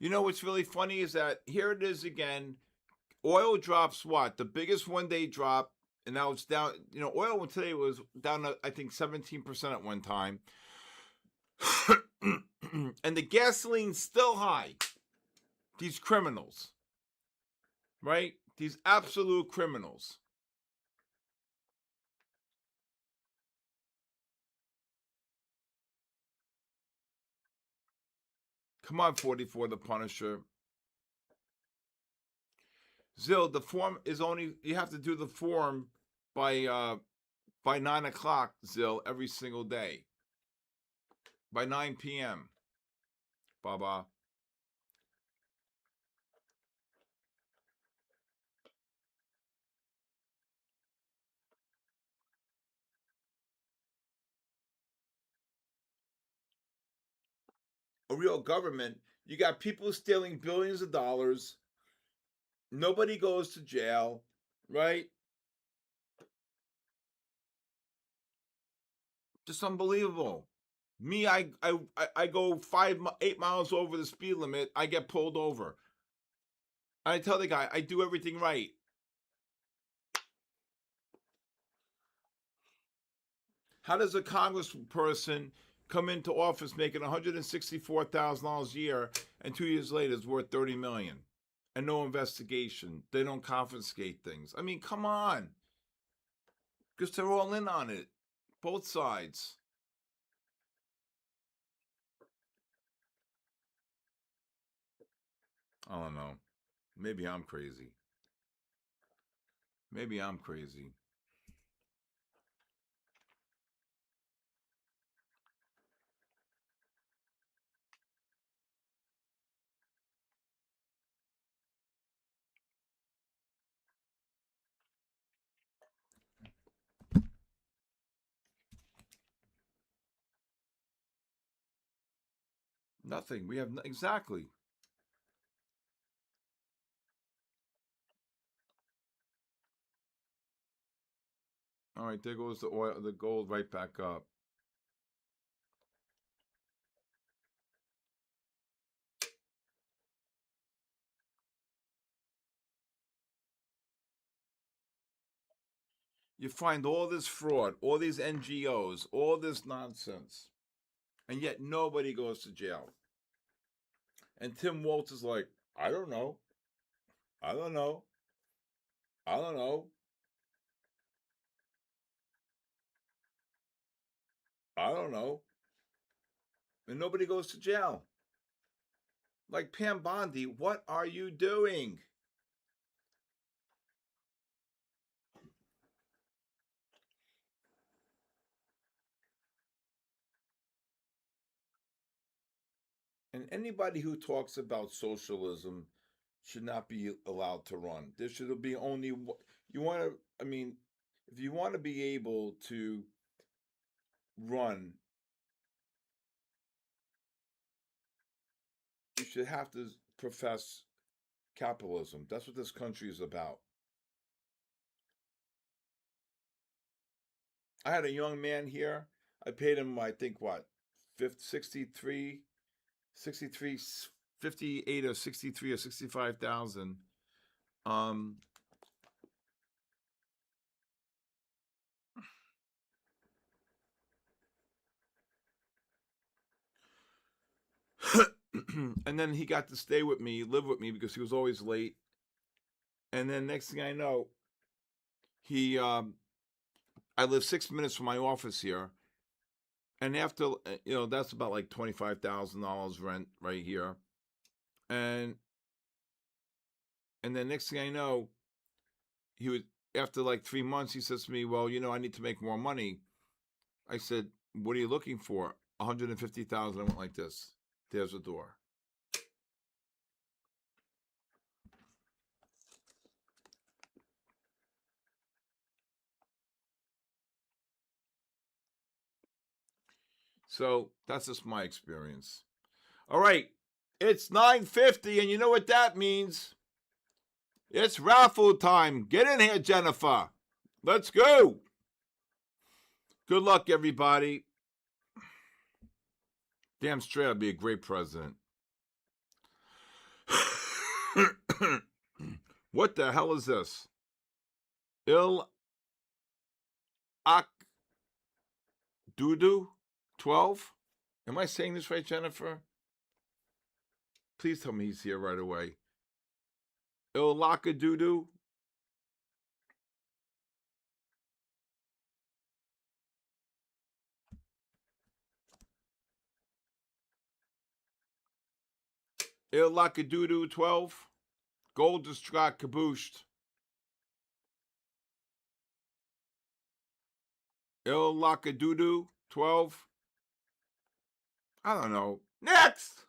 You know what's really funny is that here it is again. Oil drops what? The biggest one-day drop, and now it's down. You know, oil today was down, I think, 17% at one time. And the gasoline's still high. These criminals, right? These absolute criminals. Come on, 44, the Punisher. Zill, the form is only, you have to do the form by 9 o'clock, Zill, every single day. By 9 p.m. Baba. A real government. You got people stealing billions of dollars. Nobody goes to jail, right? Just unbelievable. Me, I go 8 miles over the speed limit. I get pulled over. I tell the guy I do everything right. How does a congressperson come into office making $164,000 a year and 2 years later is worth $30 million and no investigation? They don't confiscate things. I mean, come on, because they're all in on it, both sides. I don't know. Maybe I'm crazy. Maybe I'm crazy. Nothing. We have exactly. All right, there goes the oil, the gold right back up. You find all this fraud, all these NGOs, all this nonsense, and yet nobody goes to jail. And Tim Waltz is like, I don't know. I don't know. I don't know. I don't know. And nobody goes to jail. Like Pam Bondi, what are you doing? And anybody who talks about socialism should not be allowed to run. There should be only you want to. I mean, if you want to be able to run, you should have to profess capitalism. That's what this country is about. I had a young man here. I paid him, I think, what, 63, 63, 58 or 63 or 65,000. Um, and then he got to stay with me, live with me because he was always late. And then next thing I know, he, I live 6 minutes from my office here. And after, that's about like $25,000 rent right here. And then next thing I know, he would, after like 3 months, he says to me, well, I need to make more money. I said, what are you looking for? 150,000. I went like this. There's the door. So that's just my experience. All right. It's 9:50, and you know what that means? It's raffle time. Get in here, Jennifer. Let's go. Good luck, everybody. Damn straight, I'd be a great president. What the hell is this? Il Ak Dudu 12? Am I saying this right, Jennifer? Please tell me he's here right away. Il Lakadudu? Il Lakadudu 12? Gold Distraught Cabooshed. Il Lakadudu 12? I don't know. Next!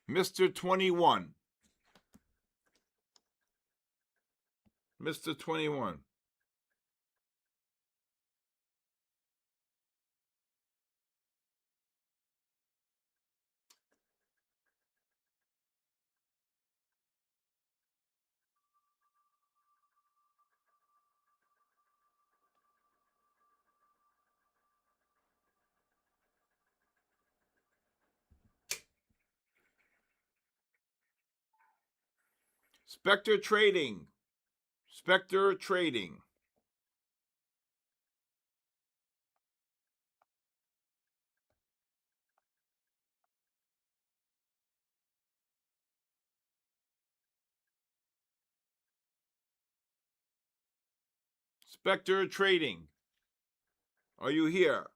Mr. 21. Mr. 21. Spectre Trading. Spectre Trading. Spectre Trading. Are you here?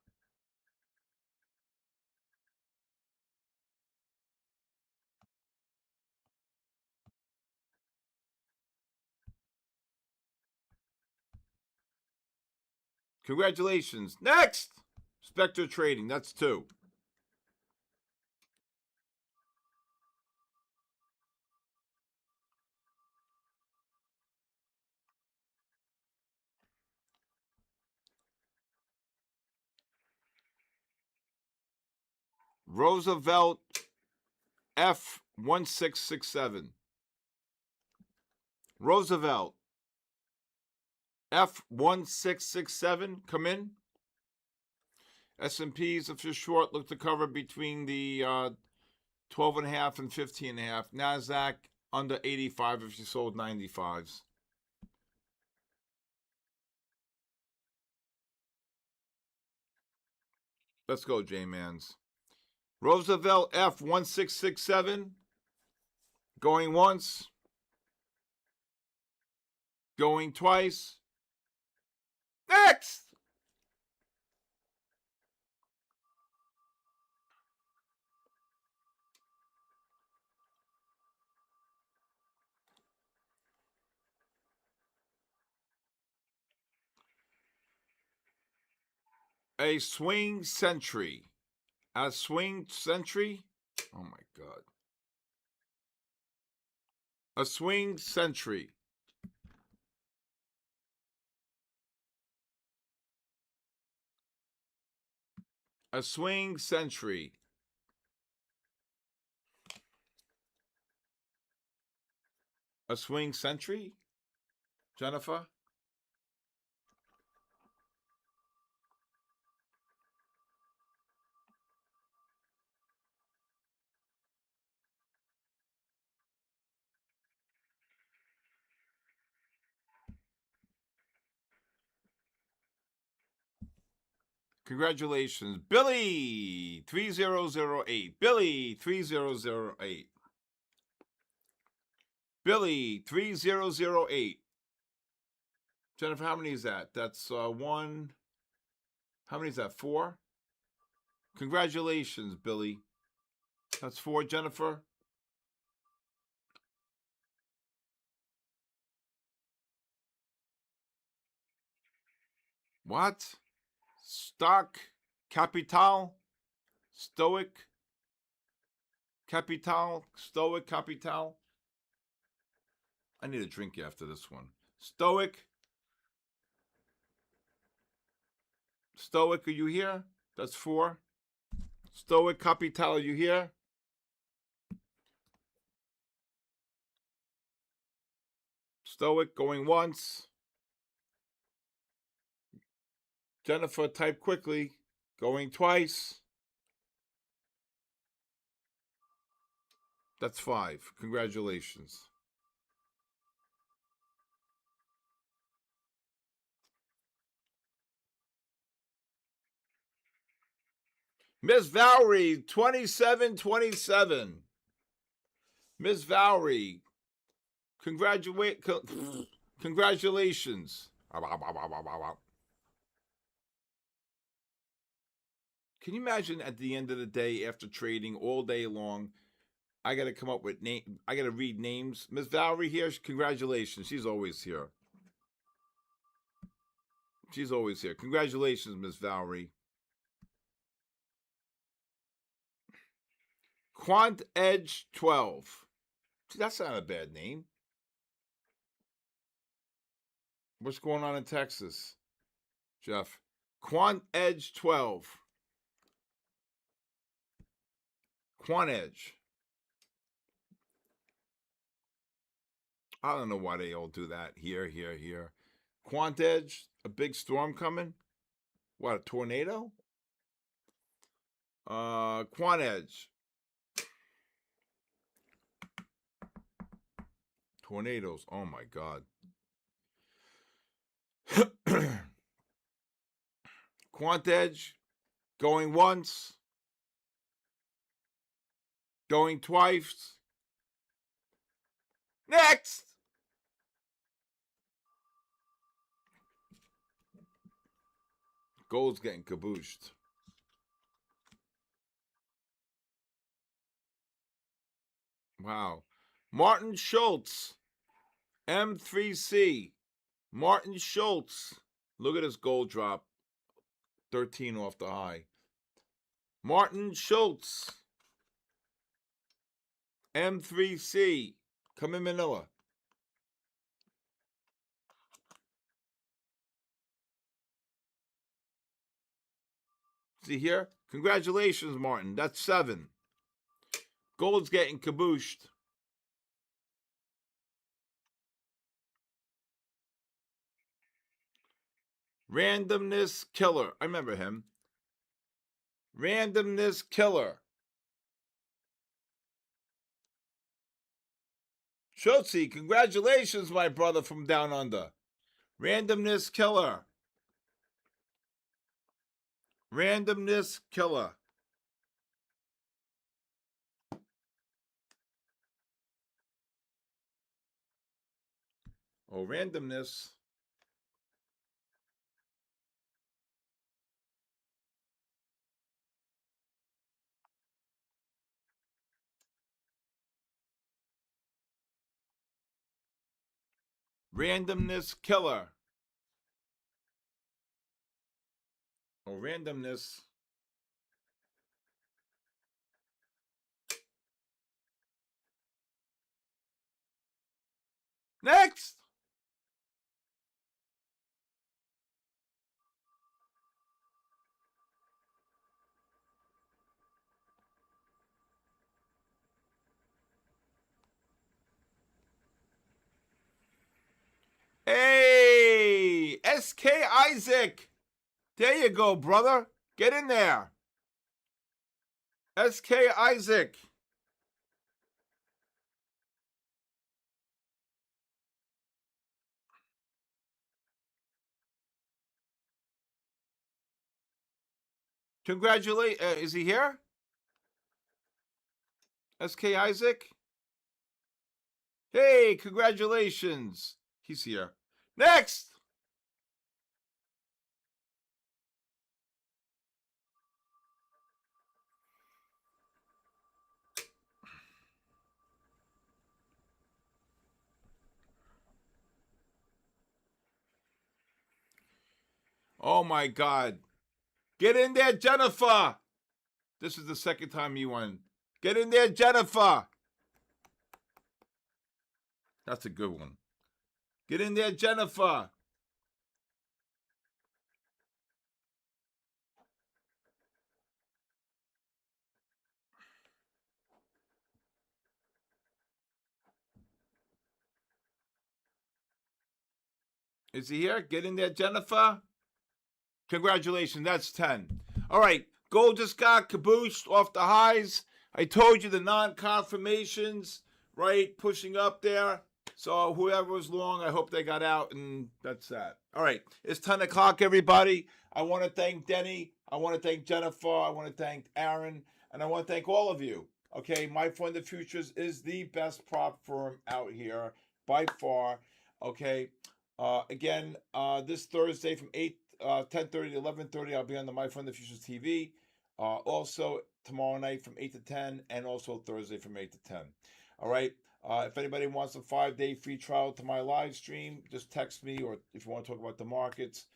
Congratulations. Next! Spectre Trading. That's 2. Roosevelt F1667. Roosevelt F1667. Come in. S&Ps, if you're short, look to cover between the 12.5 and 15.5. NASDAQ under 85 if you sold 95s. Let's go, J-Mans. Roosevelt F1667. Going once. Going twice. Next! A swing century. A swing century? Oh my God. A swing century. A swing century. A swing century? Jennifer? Congratulations, Billy 3008. Billy 3008. Billy 3008. Jennifer, how many is that? That's one. How many is that? 4? Congratulations, Billy. That's 4, Jennifer. What? Stock Capital? Stoic Capital? Stoic Capital? I need a drink after this one. Stoic? Stoic, are you here? That's 4. Stoic Capital, are you here? Stoic going once. Jennifer, type quickly. Going twice. That's 5. Congratulations. Miss Valerie, 2727. Miss Valerie, congratulations. Can you imagine at the end of the day, after trading all day long, I got to come up with name. I got to read names. Miss Valerie here, congratulations. She's always here. She's always here. Congratulations, Miss Valerie. Quant Edge 12. See, that's not a bad name. What's going on in Texas, Jeff? Quant Edge 12. Quant Edge. I don't know why they all do that. Here. Quant Edge, a big storm coming? What, a tornado? Quant Edge. Tornadoes. Oh my God. Quant Edge, going once, going twice. Next! Gold's getting cabooshed. Wow. Martin Schultz, M3C. Martin Schultz. Look at this gold drop. 13 off the high. Martin Schultz. M3C. Come in Manila. Is he here? Congratulations, Martin. That's 7. Gold's getting kabooshed. Randomness Killer. I remember him. Randomness Killer. Schultze, congratulations, my brother from down under. Randomness Killer. Randomness Killer. Oh, randomness. Randomness Killer. Oh, randomness. Next. Hey, SK Isaac. There you go, brother. Get in there. SK Isaac. Congratulate. Is he here? SK Isaac? Hey, congratulations. He's here. Next. Oh my God. Get in there, Jennifer. This is the second time you won. Get in there, Jennifer. That's a good one. Get in there, Jennifer. Is he here? Get in there, Jennifer. Congratulations, that's 10. All right, gold just got cabooshed off the highs. I told you the non-confirmations, right, pushing up there. So whoever was long, I hope they got out, and that's that. All right, it's 10 o'clock, everybody. I want to thank Denny. I want to thank Jennifer. I want to thank Aaron. And I want to thank all of you. Okay, My Fund of Futures is the best prop firm out here by far. Okay, again, this Thursday from 10:30 to 11:30, I'll be on the My Fund of Futures TV. Also, tomorrow night from 8 to 10, and also Thursday from 8 to 10. All right. If anybody wants a 5-day free trial to my live stream, just text me, or if you want to talk about the markets,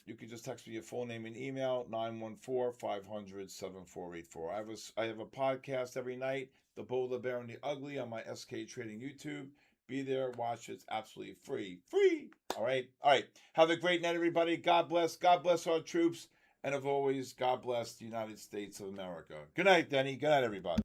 you can just text me your full name and email, 914-500-7484. I have a podcast every night, The Bull, the Bear, and the Ugly, on my SK Trading YouTube. Be there, watch it. It's absolutely free. Free! All right? All right. Have a great night, everybody. God bless. God bless our troops. And, as always, God bless the United States of America. Good night, Denny. Good night, everybody.